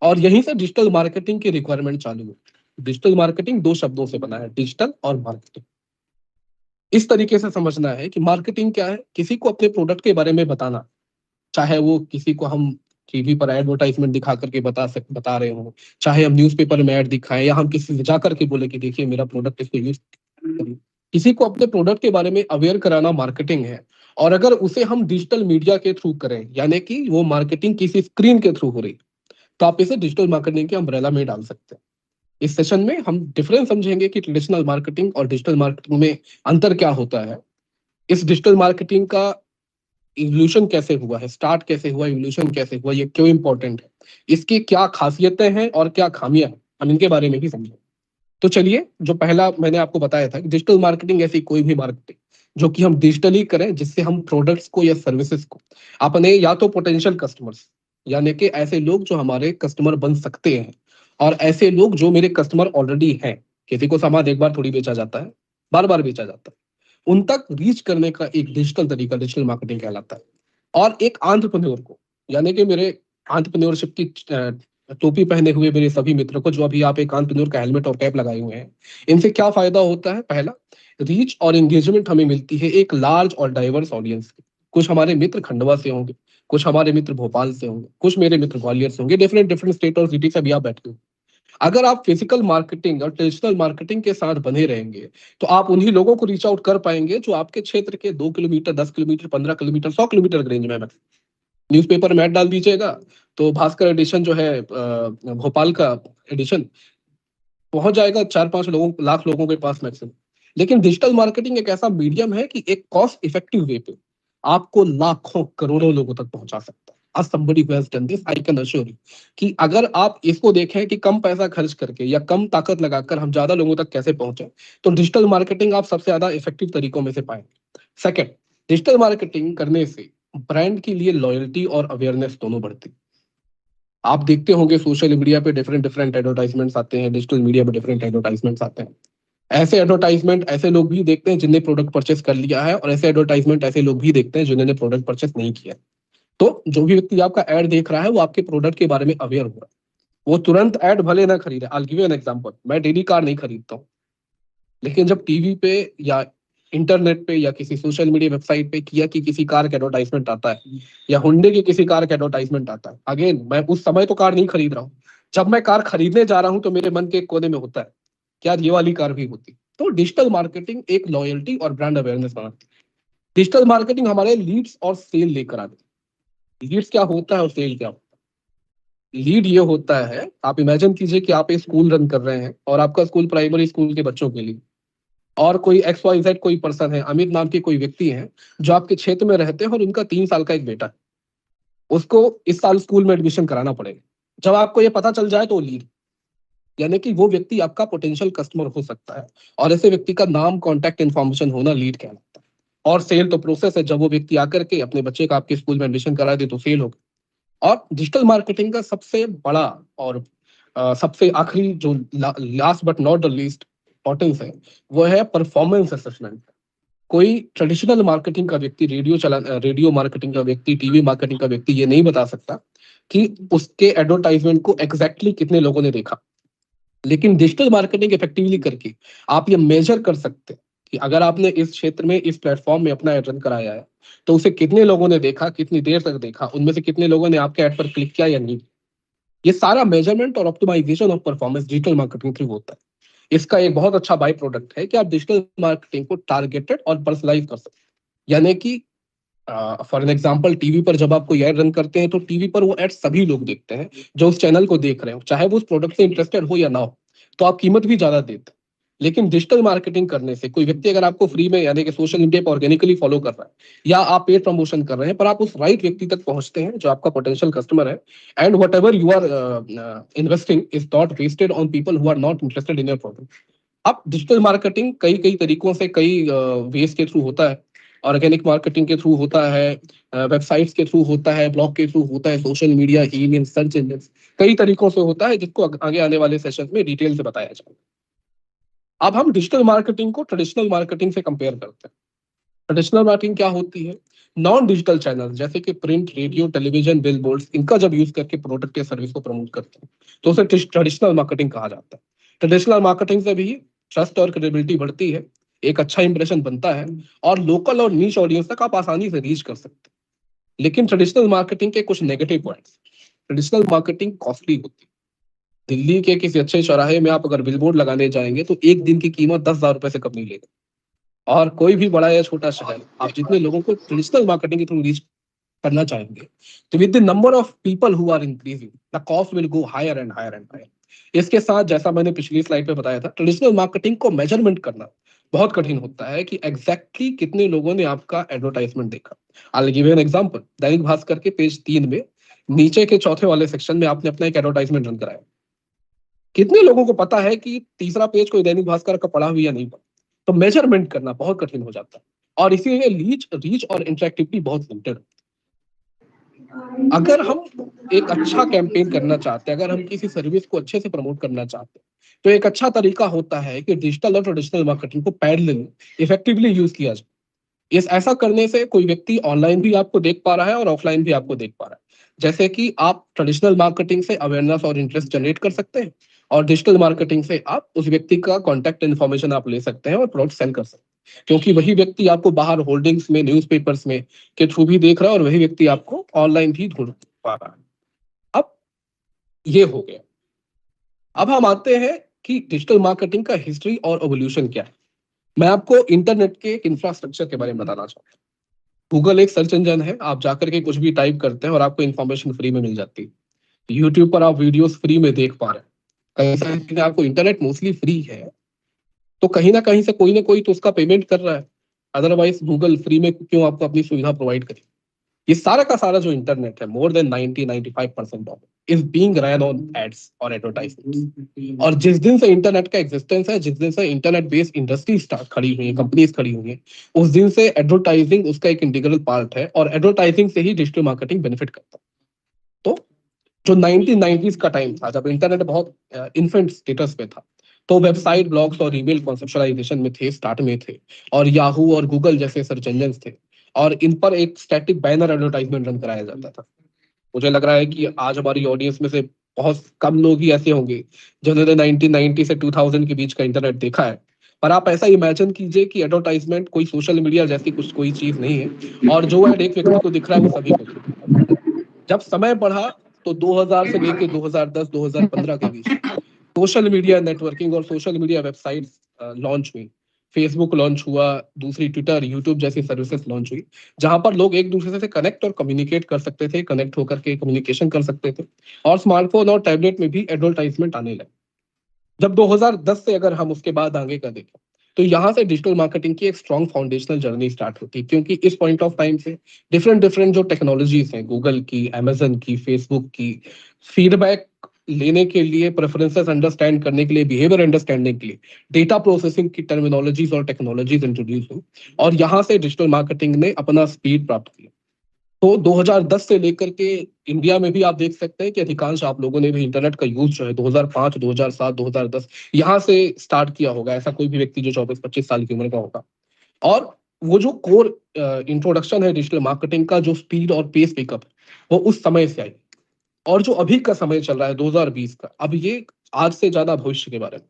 और यहीं से डिजिटल मार्केटिंग की रिक्वायरमेंट चालू है। डिजिटल मार्केटिंग दो शब्दों से बना है, डिजिटल और मार्केटिंग। इस तरीके से समझना है कि मार्केटिंग क्या है, किसी को अपने प्रोडक्ट के बारे में बताना, चाहे वो किसी को हम टीवी पर एडवर्टाइजमेंट दिखा करके बता रहे हो, चाहे हम न्यूज़पेपर में ऐड दिखाएं, या हम किसी से जाकर के बोले कि देखिए मेरा प्रोडक्ट, इसको यूज करिए। किसी को अपने प्रोडक्ट के बारे में अवेयर कराना मार्केटिंग है। और अगर उसे हम डिजिटल मीडिया के थ्रू करें, यानी कि वो मार्केटिंग किसी स्क्रीन के थ्रू हो रही, तो आप इसे डिजिटल मार्केटिंग के अम्ब्रेला में डाल सकते हैं। इस सेशन में हम डिफरेंस समझेंगे कि ट्रेडिशनल मार्केटिंग और डिजिटल मार्केटिंग में अंतर क्या होता है, इस डिजिटल मार्केटिंग का इवोल्यूशन कैसे हुआ है, स्टार्ट कैसे हुआ, इवोल्यूशन कैसे हुआ, ये क्यों इंपॉर्टेंट है, इसकी क्या खासियतें हैं और क्या खामियां हैं, हम इनके बारे में भी समझेंगे। तो चलिए, जो पहला मैंने आपको बताया था कि डिजिटल मार्केटिंग ऐसी कोई भी मार्केटिंग जो कि हम डिजिटली करें, जिससे हम प्रोडक्ट्स को या सर्विसेज को अपने या तो पोटेंशियल कस्टमर्स, यानी कि ऐसे लोग जो हमारे कस्टमर बन सकते हैं, और ऐसे लोग जो मेरे कस्टमर ऑलरेडी हैं। किसी को सामान एक बार थोड़ी बेचा जाता है, बार बार बेचा जाता है। उन तक रीच करने का एक डिजिटल तरीका डिजिटल मार्केटिंग कहलाता है। और एक एंटरप्रेन्योर को, यानी कि मेरे एंटरप्रेन्योरशिप की टोपी पहने हुए मेरे सभी मित्रों को, जो अभी आप एक एंटरप्रेन्योर का हेलमेट और कैप लगाए हुए हैं, इनसे क्या फायदा होता है? पहला, रीच और एंगेजमेंट हमें मिलती है एक लार्ज और डाइवर्स ऑडियंस की। कुछ हमारे मित्र खंडवा से होंगे, कुछ हमारे मित्र भोपाल से होंगे, कुछ मेरे मित्र ग्वालियर से होंगे, डिफरेंट डिफरेंट स्टेट और सिटी से भी आप बैठे हो। अगर आप फिजिकल मार्केटिंग और ट्रेडिशनल मार्केटिंग के साथ बने रहेंगे तो आप उन्हीं लोगों को रीच आउट कर पाएंगे जो आपके क्षेत्र के 2 किलोमीटर, 10 किलोमीटर, 15 किलोमीटर, 100 किलोमीटर के रेंज में है। न्यूज़पेपर में ऐड डाल दीजिएगा तो भास्कर एडिशन जो है भोपाल का एडिशन पहुंच जाएगा 4-5 लाख लोगों के पास मैक्सिमम। लेकिन डिजिटल मार्केटिंग एक ऐसा मीडियम है कि एक कॉस्ट इफेक्टिव वे पे आपको लाखों करोड़ों लोगों तक पहुंचा सकता है। As somebody who has done this, I can assure you कि अगर आप इसको देखें कि कम पैसा खर्च करके या कम ताकत लगाकर हम ज्यादा लोगों तक कैसे पहुंचे, तो डिजिटल मार्केटिंग आप सबसे ज्यादा इफेक्टिव तरीकों में से पाएंगे। सेकंड, डिजिटल मार्केटिंग करने से ब्रांड के लिए लॉयल्टी और अवेयरनेस दोनों बढ़ती। आप देखते होंगे सोशल मीडिया पे डिफरेंट एडवर्टाइजमेंट्स आते हैं, डिजिटल मीडिया पे डिफरेंट एडवर्टाइजमेंट्स आते हैं। ऐसे एडवर्टाइजमेंट ऐसे लोग भी देखते हैं जिन्हें प्रोडक्ट परचेस कर लिया है, और ऐसे एडवर्टाइजमेंट ऐसे लोग भी देखते हैं जिन्होंने प्रोडक्ट परचेस नहीं किया। तो जो भी व्यक्ति आपका ऐड देख रहा है वो आपके प्रोडक्ट के बारे में अवेयर हो रहा है, वो तुरंत ऐड भले ना खरीदे। I will give you an example, मैं डेली कार नहीं खरीदता हूँ, लेकिन जब टीवी पे या इंटरनेट पे या किसी सोशल मीडिया वेबसाइट पे किया कि किसी कार का एडवर्टाइजमेंट आता है या हुंडई की किसी कार का एडवर्टाइजमेंट आता है, अगेन मैं उस समय तो कार नहीं खरीद रहा हूँ, जब मैं कार खरीदने जा रहा हूँ तो मेरे मन के एक कोने में होता है क्या ये वाली कार भी होती। तो डिजिटल मार्केटिंग एक लॉयल्टी और ब्रांड अवेयरनेस बनाती है। डिजिटल मार्केटिंग हमारे लीड्स और सेल लेकर आती है। लीड्स क्या होता है और सेल क्या होता है? लीड ये होता है, आप इमेजिन कीजिए कि आप एक स्कूल रन कर रहे हैं और आपका स्कूल प्राइमरी स्कूल के बच्चों के लिए, और कोई XYZ कोई पर्सन है, अमित नाम के कोई व्यक्ति है जो आपके क्षेत्र में रहते हैं और उनका 3 साल का एक बेटा है, उसको इस साल स्कूल में एडमिशन कराना पड़ेगा। जब आपको ये पता चल जाए तो लीड, यानी कि वो व्यक्ति आपका पोटेंशियल कस्टमर हो सकता है, और ऐसे व्यक्ति का नाम, कॉन्टैक्ट इन्फॉर्मेशन होना लीड कहलाता है। और सेल तो प्रोसेस है, जब वो व्यक्ति आकर के अपने बच्चे का आपके स्कूल में एडमिशन करा दे तो सेल होगा। और डिजिटल मार्केटिंग का सबसे बड़ा और सबसे आखिरी जो last but not the least importance है वो है परफॉर्मेंस असेसमेंट। कोई ट्रेडिशनल मार्केटिंग का व्यक्ति, रेडियो मार्केटिंग का व्यक्ति, टीवी मार्केटिंग का व्यक्ति ये नहीं बता सकता कि उसके एडवर्टाइजमेंट को एग्जैक्टली कितने लोगों ने देखा। लेकिन डिजिटल मार्केटिंग इफेक्टिवली करके आप ये मेजर कर सकते हैं कि अगर आपने इस क्षेत्र में, इस प्लेटफॉर्म में अपना एड रन कराया है तो उसे कितने लोगों ने देखा, कितनी देर तक देखा, उनमें से कितने लोगों ने आपके ऐड पर क्लिक किया या नहीं। ये सारा मेजरमेंट और optimisation of performance digital marketing through होता है। इसका एक बहुत अच्छा बाई प्रोडक्ट है कि आप डिजिटल मार्केटिंग को टारगेटेड और पर्सनलाइज कर सकते हैं। यानी कि फॉर एन एग्जांपल, टीवी पर जब आप कोई ऐड रन करते हैं तो टीवी पर वो ऐड सभी लोग देखते हैं जो उस चैनल को देख रहे हो, चाहे वो उस प्रोडक्ट से इंटरेस्टेड हो या ना हो, तो आप कीमत भी ज्यादा देते हैं। लेकिन डिजिटल मार्केटिंग करने से कोई व्यक्ति अगर आपको फ्री में, यानी कि सोशल मीडिया पर ऑर्गेनिकली फॉलो कर रहा है या आप पेड प्रमोशन कर रहे हैं, पर आप उस राइट व्यक्ति तक पहुंचते हैं जो आपका पोटेंशियल कस्टमर है, and whatever you are investing is not wasted on people who are not interested in your product. अब डिजिटल मार्केटिंग कई कई तरीकों से, कई वेज के थ्रू होता है। ऑर्गेनिक मार्केटिंग के थ्रू होता है, वेबसाइट्स के थ्रू होता है, ब्लॉग के थ्रू होता है, social media, email, search engine, कई तरीकों से होता है, जिसको आगे आने वाले सेशन में डिटेल से बताया जाएगा। अब हम डिजिटल मार्केटिंग को ट्रेडिशनल मार्केटिंग से कंपेयर करते हैं। ट्रेडिशनल मार्केटिंग क्या होती है? नॉन डिजिटल चैनल जैसे कि प्रिंट, रेडियो, टेलीविजन, बिलबोर्ड्स, इनका जब यूज करके प्रोडक्ट या सर्विस को प्रमोट करते हैं तो उसे ट्रेडिशनल मार्केटिंग कहा जाता है। ट्रेडिशनल मार्केटिंग से भी ट्रस्ट और क्रेडिबिलिटी बढ़ती है, एक अच्छा इंप्रेशन बनता है, और लोकल और नीश ऑडियंस तक आप आसानी से रीच कर सकते हैं। लेकिन ट्रेडिशनल मार्केटिंग के कुछ negative points. Traditional marketing costly होती है। दिल्ली के किसी अच्छे चौराहे में आप अगर बिलबोर्ड लगाने जाएंगे तो एक दिन की कीमत 10,000 रुपए से कम नहीं लेगा। और कोई भी बड़ा या छोटा शहर, आप जितने लोगों को ट्रेडिशनल मार्केटिंग के थ्रू रीच करना चाहेंगे, तो with the number of people who are increasing the cost will go higher and higher and higher. इसके साथ, जैसा मैंने पिछली स्लाइड पे बताया था, ट्रेडिशनल मार्केटिंग को मेजरमेंट करना बहुत कठिन होता है कि एग्जैक्टली कितने लोगों ने आपका एडवर्टाइजमेंट देखा। I will give you an example. Dainik Bhaskar के पेज 3 में नीचे के चौथे वाले सेक्शन में आपने अपना एक एडवर्टाइजमेंट रन कराया। कितने लोगों को पता है कि तीसरा पेज कोई दैनिक भास्कर का पढ़ा हुआ या नहीं पढ़ा? तो मेजरमेंट करना बहुत कठिन हो जाता है, और इसीलिए रीच और इंटरेक्टिविटी बहुत लिमिटेड। अगर हम एक अच्छा कैंपेन करना चाहते हैं, अगर हम किसी सर्विस को अच्छे से प्रमोट करना चाहते हैं, तो एक अच्छा तरीका होता है कि डिजिटल और ट्रेडिशनल मार्केटिंग को पैरेलल इफेक्टिवली यूज किया जाए। इस ऐसा करने से कोई व्यक्ति ऑनलाइन भी आपको देख पा रहा है और ऑफलाइन भी आपको देख पा रहा है। जैसे कि आप ट्रेडिशनल मार्केटिंग से अवेयरनेस और इंटरेस्ट जनरेट कर सकते हैं, और डिजिटल मार्केटिंग से आप उस व्यक्ति का कॉन्टैक्ट इन्फॉर्मेशन आप ले सकते हैं और प्रोडक्ट सेल कर सकते हैं, क्योंकि वही व्यक्ति आपको बाहर होर्डिंग्स में, न्यूज़पेपर्स में के थ्रू भी देख रहा है, और वही व्यक्ति आपको ऑनलाइन भी ढूंढ पा रहा है। अब ये हो गया। अब हम आते हैं कि डिजिटल मार्केटिंग का हिस्ट्री और एवोल्यूशन क्या है। मैं आपको इंटरनेट के इंफ्रास्ट्रक्चर के बारे में बताना चाहता हूँ। गूगल एक सर्च इंजन है, आप जाकर के कुछ भी टाइप करते हैं और आपको इन्फॉर्मेशन फ्री में मिल जाती है। यूट्यूब पर आप वीडियोस फ्री में देख पा रहे हैं, कई सारी चीजें आपको, इंटरनेट मोस्टली फ्री है, तो कहीं ना कहीं से कोई ना कोई तो उसका पेमेंट कर रहा है, अदरवाइज गूगल फ्री में क्यों आपको अपनी सुविधा प्रोवाइड करे। ये सारा का सारा जो इंटरनेट है, more than 90-95% of is being run on ads और एडवर्टाइजमेंट। और जिस दिन से इंटरनेट का एग्जिस्टेंस है, जिस दिन से इंटरनेट बेस्ड इंडस्ट्री स्टार्ट खड़ी हुई है, कंपनीज खड़ी हुई है, उस दिन से एडवर्टाइजिंग उसका एक इंटीग्रल पार्ट है, और एडवर्टाइजिंग से ही डिजिटल मार्केटिंग बेनिफिट करता है। तो जो 1990s का टाइम था, जब इंटरनेट बहुत इन्फेंट स्टेटस पे था, तो वेबसाइट, ब्लॉग्स और ईमेल कॉन्सेप्चुअलाइजेशन में थे, स्टार्ट में थे, और याहू और गूगल जैसे सर्च इंजन थे, और इन पर एक स्टैटिक बैनर एडवर्टाइजमेंट रन कराया जाता था। मुझे लग रहा है कि आज हमारी ऑडियंस में से बहुत कम लोग ही ऐसे होंगे जिन्होंने 1990 से 2000 के बीच का इंटरनेट देखा है। पर आप ऐसा इमेजिन कीजिए कि एडवर्टाइजमेंट कोई सोशल मीडिया जैसी कुछ कोई चीज नहीं है, और जो ऐड एक व्यक्ति को दिख रहा है वो सभी को दिख रहा है। जब समय बढ़ा तो 2000 से लेके 2010-2015 के बीच सोशल मीडिया नेटवर्किंग और सोशल मीडिया वेबसाइट्स लॉन्च हुई। फेसबुक लॉन्च हुआ, दूसरी ट्विटर, यूट्यूब जैसी सर्विसेज लॉन्च हुई, जहां पर लोग एक दूसरे से कनेक्ट और कम्युनिकेट कर सकते थे, कनेक्ट होकर के कम्युनिकेशन कर सकते थे, और स्मार्टफोन और टैबलेट में भी एडवर्टाइजमेंट आने लगे। जब 2010 से अगर हम उसके बाद आगे का देखें, तो यहाँ से डिजिटल मार्केटिंग की एक स्ट्रॉन्ग फाउंडेशनल जर्नी स्टार्ट होती है, क्योंकि इस पॉइंट ऑफ टाइम से डिफरेंट डिफरेंट जो टेक्नोलॉजीज हैं, गूगल की, अमेजन की, फेसबुक की, फीडबैक लेने के लिए, प्रेफरेंसेस अंडरस्टैंड करने के लिए, बिहेवियर अंडरस्टैंडिंग के लिए डेटा प्रोसेसिंग की टर्मिनोलॉजीज और टेक्नोलॉजीज इंट्रोड्यूस हुई, और यहाँ से डिजिटल मार्केटिंग ने अपना स्पीड प्राप्त किया। तो 2010 से लेकर के इंडिया में भी आप देख सकते हैं कि अधिकांश आप लोगों ने भी इंटरनेट का यूज जो है 2005, 2007, 2010 यहाँ से स्टार्ट किया होगा, ऐसा कोई भी व्यक्ति जो 24-25 साल की उम्र का होगा। और वो जो कोर इंट्रोडक्शन है डिजिटल मार्केटिंग का, जो स्पीड और पेस पिकअप है, वो उस समय से आई। और जो अभी का समय चल रहा है 2020 का, अब ये आज से ज्यादा भविष्य के बारे में,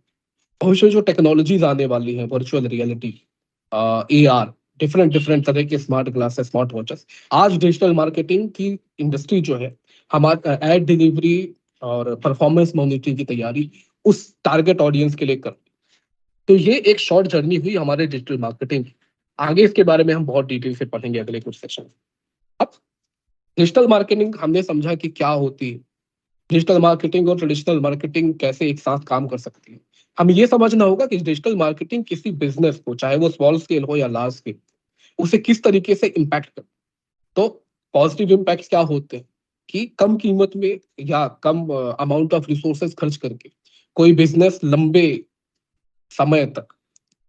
भविष्य में जो टेक्नोलॉजीज आने वाली हैं, virtual reality, AR, different different तरह के स्मार्ट ग्लासेस, स्मार्ट वॉचेस, आज डिजिटल मार्केटिंग की इंडस्ट्री जो है, हमारा एड डिलीवरी और परफॉर्मेंस मॉनिटरिंग की तैयारी उस टारगेट ऑडियंस के लिए कर। तो ये एक शॉर्ट जर्नी हुई हमारे डिजिटल मार्केटिंग। आगे इसके बारे में हम बहुत डिटेल से पढ़ेंगे अगले कुछ सेशन। अब डिजिटल मार्केटिंग हमने समझा कि क्या होती है, डिजिटल मार्केटिंग और ट्रेडिशनल मार्केटिंग कैसे एक साथ काम कर सकती है। हमें ये समझना होगा कि डिजिटल मार्केटिंग किसी बिजनेस को, चाहे वो स्मॉल स्केल हो या लार्ज स्केल, उसे किस तरीके से इम्पैक्ट कर। तो पॉजिटिव इम्पैक्ट क्या होते हैं कि कम कीमत में या कम अमाउंट ऑफ रिसोर्सेज खर्च करके कोई बिजनेस लंबे समय तक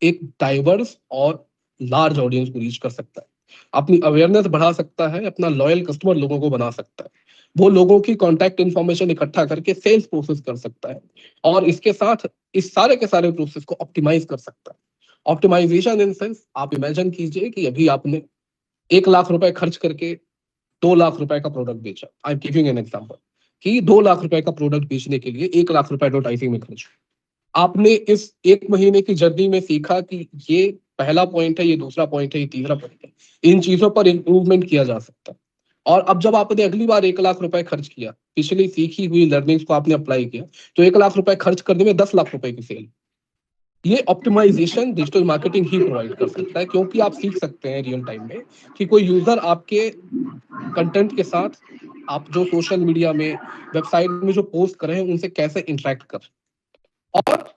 एक डाइवर्स और लार्ज ऑडियंस को रीच कर सकता है, अपनी अवेयरनेस बढ़ा सकता है, अपना लॉयल कस्टमर लोगों को बना सकता है, वो लोगों की कॉन्टैक्ट इन्फॉर्मेशन इकट्ठा करके सेल्स प्रोसेस कर सकता है, और इसके साथ इस सारे के सारे प्रोसेस को ऑप्टिमाइज कर सकता है। ऑप्टिमाइजेशन इन सेंस, आप इमेजिन कीजिए कि अभी आपने 1 लाख रुपए खर्च करके 2 लाख रुपए का प्रोडक्ट बेचा। I am giving an example कि 2 लाख रुपए का प्रोडक्ट बेचने के लिए 1 लाख रुपए एडवर्टाइजिंग में खर्च। आपने इस 1 महीने की जर्नी में सीखा कि ये पहला पॉइंट है, ये दूसरा पॉइंट है, ये तीसरा पॉइंट है, इन चीजों पर इंप्रूवमेंट किया जा सकता है। और अब जब आपने अगली बार 1 लाख रुपए खर्च किया, पिछली सीखी हुई लर्निंग्स को आपने अप्लाई किया, तो 1 लाख रुपए खर्च करने में 10 लाख रुपए की सेल। ये ऑप्टिमाइजेशन डिजिटल मार्केटिंग ही प्रोवाइड कर सकता है, क्योंकि आप सीख सकते हैं रियल टाइम में कि कोई यूजर आपके कंटेंट के साथ, आप जो सोशल मीडिया में, वेबसाइट में जो पोस्ट कर रहे हैं, उनसे कैसे इंटरेक्ट कर। और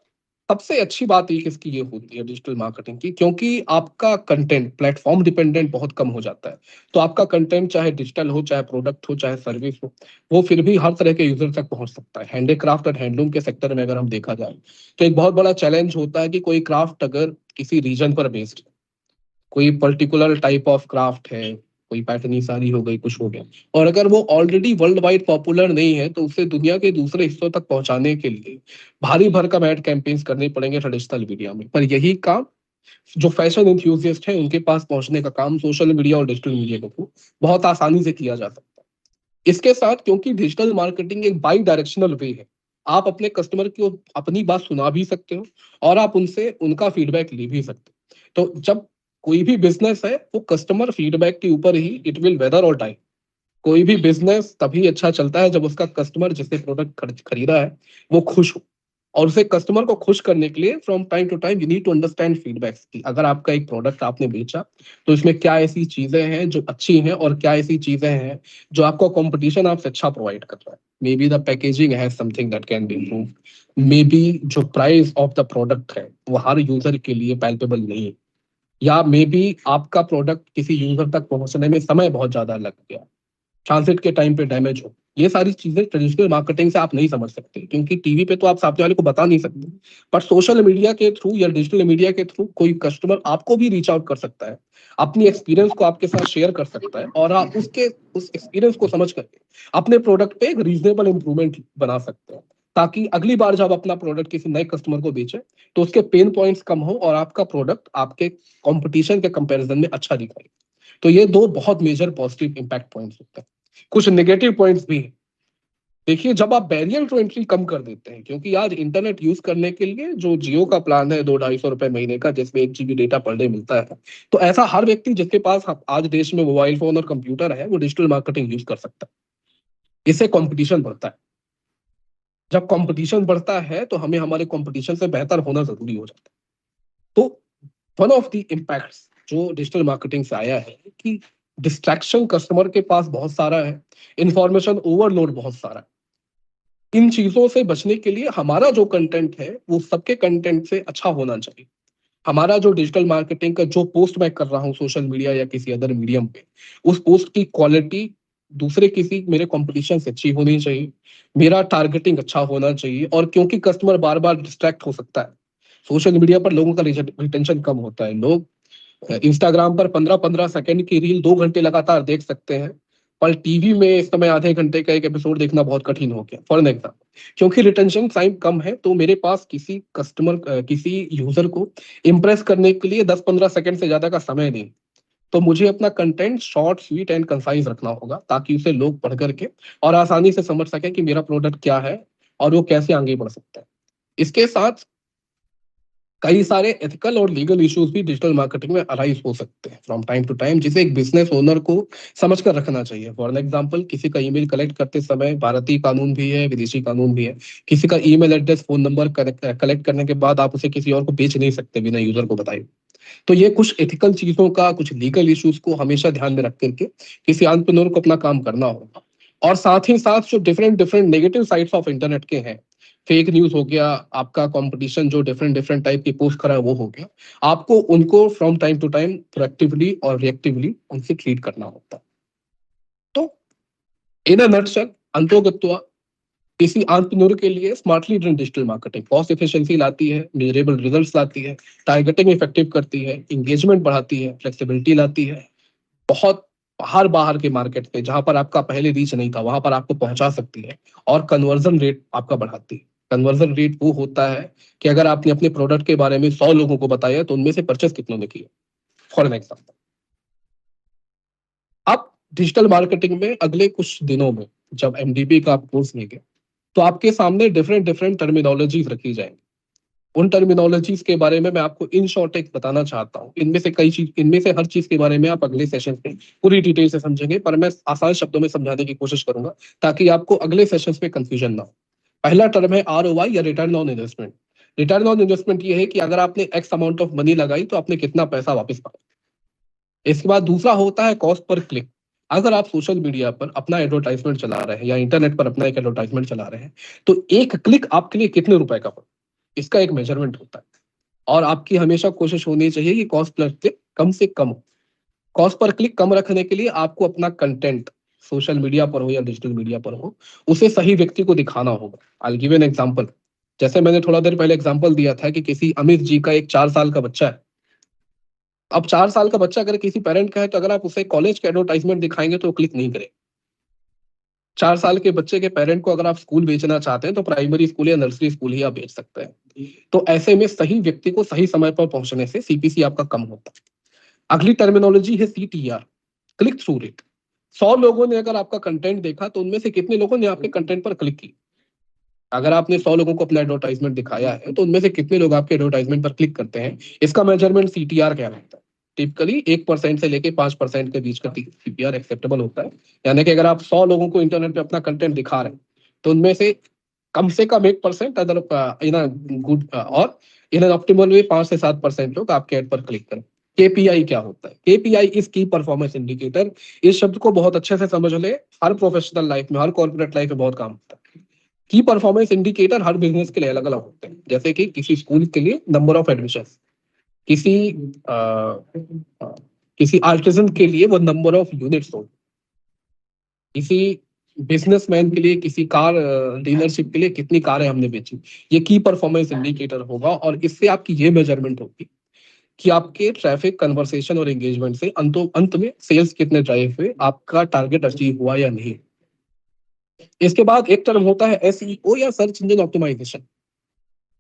सबसे अच्छी बात एक इसकी ये होती है डिजिटल मार्केटिंग की, क्योंकि आपका कंटेंट प्लेटफॉर्म डिपेंडेंट बहुत कम हो जाता है। तो आपका कंटेंट चाहे डिजिटल हो, चाहे प्रोडक्ट हो, चाहे सर्विस हो, वो फिर भी हर तरह के यूजर तक पहुंच सकता है। हैंडीक्राफ्ट और हैंडलूम के सेक्टर में अगर हम देखा जाए, तो एक बहुत बड़ा चैलेंज होता है कि कोई क्राफ्ट अगर किसी रीजन पर बेस्ड, कोई पर्टिकुलर टाइप ऑफ क्राफ्ट है, कोई पैटर्नी साड़ी हो गई, कुछ हो गया, और अगर वो ऑलरेडी वर्ल्ड वाइड पॉपुलर नहीं है, तो उसे दुनिया के दूसरे हिस्सों तक पहुंचाने के लिए भारी भरकम एड कैंपेन्स करने पड़ेंगे ट्रेडिशनल मीडिया में। पर यही काम जो फैशन एंथुसियास्ट है, उनके पास पहुंचने का काम सोशल मीडिया और डिजिटल मीडिया के थ्रू बहुत आसानी से किया जा सकता है। इसके साथ, क्योंकि डिजिटल मार्केटिंग एक बाई डायरेक्शनल वे है, आप अपने कस्टमर को अपनी बात सुना भी सकते हो, और आप उनसे उनका फीडबैक ले भी सकते हो। तो जब कोई भी बिजनेस है, वो कस्टमर फीडबैक के ऊपर ही इट विल वेदर और डाई। कोई भी बिजनेस तभी अच्छा चलता है जब उसका कस्टमर जिससे प्रोडक्ट खरीदा है वो खुश हो। और उसे कस्टमर को खुश करने के लिए from time to time you need to understand feedbacks की अगर आपका एक प्रोडक्ट आपने बेचा तो इसमें क्या ऐसी चीजें हैं जो अच्छी हैं और क्या ऐसी चीजें हैं जो आपको कंपटीशन आपसे अच्छा प्रोवाइड कर रहा है। May be the packaging has something that can be improve, may be जो प्राइस ऑफ द प्रोडक्ट है वो हर यूजर के लिए पैल्पेबल नहीं है, या मे बी आपका प्रोडक्ट किसी यूजर तक पहुंचने में समय बहुत ज्यादा लग गया, ट्रांजिट के टाइम पे डैमेज हो। ये सारी चीजें ट्रेडिशनल मार्केटिंग से आप नहीं समझ सकते क्योंकि टीवी पे तो आप सामने वाले को बता नहीं सकते, पर सोशल मीडिया के थ्रू या डिजिटल मीडिया के थ्रू कोई कस्टमर आपको भी रीच आउट कर सकता है, अपनी एक्सपीरियंस को आपके साथ शेयर कर सकता है और आप उसके उस एक्सपीरियंस को समझ करके अपने प्रोडक्ट पे एक रीजनेबल इंप्रूवमेंट बना सकते हैं, ताकि अगली बार जब अपना प्रोडक्ट किसी नए कस्टमर को बेचे तो उसके पेन पॉइंट्स कम हो और आपका प्रोडक्ट आपके कंपटीशन के कंपैरिजन में अच्छा दिखाए। तो ये दो बहुत मेजर पॉजिटिव इंपैक्ट पॉइंट्स होते हैं। कुछ नेगेटिव पॉइंट्स भी हैं। देखिए, जब आप बैरियर टू एंट्री कम कर देते हैं, क्योंकि आज इंटरनेट यूज करने के लिए जो जियो का प्लान है 200-250 रुपए महीने का, जिसमें 1 GB डेटा पर डे मिलता है, तो ऐसा हर व्यक्ति जिसके पास आज देश में मोबाइल फोन और कंप्यूटर है वो डिजिटल मार्केटिंग यूज कर सकता है। इससे कंपटीशन बढ़ता है। जब कंपटीशन बढ़ता है तो हमें हमारे कंपटीशन से बेहतर होना जरूरी हो जाता है। तो वन ऑफ द इम्पैक्ट्स जो डिजिटल मार्केटिंग से आया है कि डिस्ट्रैक्शन कस्टमर के पास बहुत सारा है, इंफॉर्मेशन ओवरलोड बहुत सारा है। इन चीजों से बचने के लिए हमारा जो कंटेंट है वो सबके कंटेंट से अच्छा होना चाहिए। हमारा जो डिजिटल मार्केटिंग का जो पोस्ट मैं कर रहा हूँ सोशल मीडिया या किसी अदर मीडियम पे, उस पोस्ट की क्वालिटी दूसरे किसी मेरे कंपटीशन से अच्छी होनी चाहिए, मेरा टारगेटिंग अच्छा होना चाहिए। और क्योंकि कस्टमर बार बार डिस्ट्रैक्ट हो सकता है, सोशल मीडिया पर लोगों का रिटेंशन कम होता है। लोग इंस्टाग्राम पर 15-15 सेकंड की रील 2 घंटे लगातार देख सकते हैं, पर टीवी में इस समय आधे घंटे का एक एपिसोड देखना बहुत कठिन हो गया फॉर एन एग्जाम्पल। क्योंकि रिटेंशन टाइम कम है तो मेरे पास किसी यूजर को इम्प्रेस करने के लिए 10-15 सेकंड से ज्यादा का समय नहीं। तो मुझे अपना content short sweet and concise रखना होगा ताकि उसे लोग पढ़ करके और आसानी से समझ सके कि मेरा प्रोडक्ट क्या है और वो कैसे आगे बढ़ सकता है। इसके साथ कई सारे एथिकल और लीगल इश्यूज भी डिजिटल मार्केटिंग में अराइज हो सकते हैं फ्रॉम टाइम टू टाइम, जिसे एक बिजनेस ओनर को समझ कर रखना चाहिए। फॉर एन एग्जाम्पल, किसी का ईमेल कलेक्ट करते समय भारतीय कानून भी है, विदेशी कानून भी है। किसी का email address, phone number collect करने के बाद आप उसे किसी और को बेच नहीं सकते बिना यूजर को बताए। तो ये कुछ एथिकल चीजों का, कुछ लीगल इश्यूज को हमेशा ध्यान में रख करके किसी एंटरप्रेन्योर को अपना काम करना होगा। और साथ ही साथ जो different different negative sides of internet के हैं, फेक न्यूज हो गया, आपका कंपटीशन जो डिफरेंट डिफरेंट टाइप की पोस्ट कर रहा है वो हो गया, आपको उनको from time to time proactively और रिएक्टिवली उनसे ट्रीट करना होता है। तो इन अ नटशेल, अंतोगत्वा, किसी एंटरप्रेन्योर के लिए smartly driven digital marketing cost efficiency लाती है, मेजरेबल रिजल्ट्स लाती है, टारगेटिंग इफेक्टिव करती है, एंगेजमेंट बढ़ाती है, फ्लेक्सिबिलिटी लाती है, बहुत बाहर बाहर के मार्केट पे जहां पर आपका पहले रीच नहीं था वहां पर आपको पहुंचा सकती है, और कन्वर्जन रेट आपका बढ़ाती है। कन्वर्जन रेट वो होता है कि अगर आपने अपने प्रोडक्ट के बारे में 100 लोगों को बताया तो उनमें से परचेस कितनों ने किया, फॉर एन एग्जाम्पल। अब डिजिटल मार्केटिंग में अगले कुछ दिनों में जब एमडीपी का आप कोर्स लेंगे तो आपके सामने डिफरेंट डिफरेंट टर्मिनोलॉजीज रखी जाएंगी। उन टर्मिनोलॉजीज के बारे में मैं आपको इन शॉर्ट एक बताना चाहता हूँ। इनमें से हर चीज के बारे में आप अगले सेशन में पूरी डिटेल से समझेंगे, पर मैं आसान शब्दों में समझाने की कोशिश करूंगा ताकि आपको अगले सेशन में कंफ्यूजन ना हो। पहला टर्म है ROI या return on investment. Return on investment ये है कि अगर आपने एक्स अमाउंट ऑफ मनी लगाई तो आपने कितना पैसा वापस पाया। इसके बाद दूसरा होता है कॉस्ट पर क्लिक। अगर आप सोशल मीडिया पर अपना एडवर्टाइजमेंट चला रहे हैं या इंटरनेट पर अपना एक एडवर्टाइजमेंट चला रहे हैं तो एक क्लिक आपके लिए कितने रुपए का पड़ा, इसका एक मेजरमेंट होता है। और आपकी हमेशा कोशिश होनी चाहिए कि कॉस्ट पर क्लिक कम से कम हो। कॉस्ट पर क्लिक कम रखने के लिए आपको अपना कंटेंट सोशल मीडिया पर हो या डिजिटल मीडिया पर हो, उसे सही व्यक्ति को दिखाना होगा। I give an example. जैसे मैंने थोड़ा देर पहले एग्जांपल दिया था कि किसी अमित जी का एक 4 साल का बच्चा है। अब 4 साल का बच्चा अगर किसी पेरेंट का है तो अगर आप उसे कॉलेज का एडवर्टाइजमेंट दिखाएंगे तो वो क्लिक नहीं करे। 4 साल के बच्चे के पेरेंट को अगर आप स्कूल बेचना चाहते हैं तो प्राइमरी स्कूल या नर्सरी स्कूल ही आप बेच सकते हैं। तो ऐसे में सही व्यक्ति को सही समय पर पहुंचने से CPC आपका कम होता है। अगली टर्मिनोलॉजी है CTR, क्लिक थ्रू रेट। 100 लोगों ने अगर आपका कंटेंट देखा तो उनमें से कितने लोगों ने आपके कंटेंट पर क्लिक की। अगर आपने 100 लोगों को अपना एडवर्टाइजमेंट दिखाया है तो उनमें से कितने लोग आपके एडवर्टाइजमेंट पर क्लिक करते हैं, इसका मेजरमेंट CTR कहलाता है। टिपिकली 1% से लेके 5% के बीच का CTR एक्सेप्टेबल होता है। यानी कि अगर आप 100 लोगों को इंटरनेट पे अपना कंटेंट दिखा रहे हैं तो उनमें से कम से कम 1%, अदर इन अ गुड और इन एन ऑप्टिमल वे 5 से 7% लोग आपके ऐड पर क्लिक करें। केपीआई क्या होता है? केपीआई इज की परफॉर्मेंस इंडिकेटर। इस शब्द को बहुत अच्छे से समझ ले, हर प्रोफेशनल लाइफ में, हर कॉर्पोरेट लाइफ में बहुत काम होता है। की परफॉर्मेंस इंडिकेटर हर बिजनेस के लिए अलग अलग होते हैं। जैसे कि किसी स्कूल के लिए नंबर ऑफ एडमिशन, किसी किसी आर्टिजन के लिए वो नंबर ऑफ यूनिट्स हो, किसी बिजनेसमैन के लिए, किसी कार डीलरशिप के लिए कितनी कारें हमने बेची। ये की परफॉर्मेंस इंडिकेटर होगा और इससे आपकी ये मेजरमेंट होगी कि आपके ट्रैफिक, कन्वर्सेशन और एंगेजमेंट से अंत में सेल्स कितने ड्राइव हुए, आपका टारगेट अचीव हुआ या नहीं। इसके बाद एक टर्म होता है एसईओ या सर्च इंजन ऑप्टिमाइजेशन।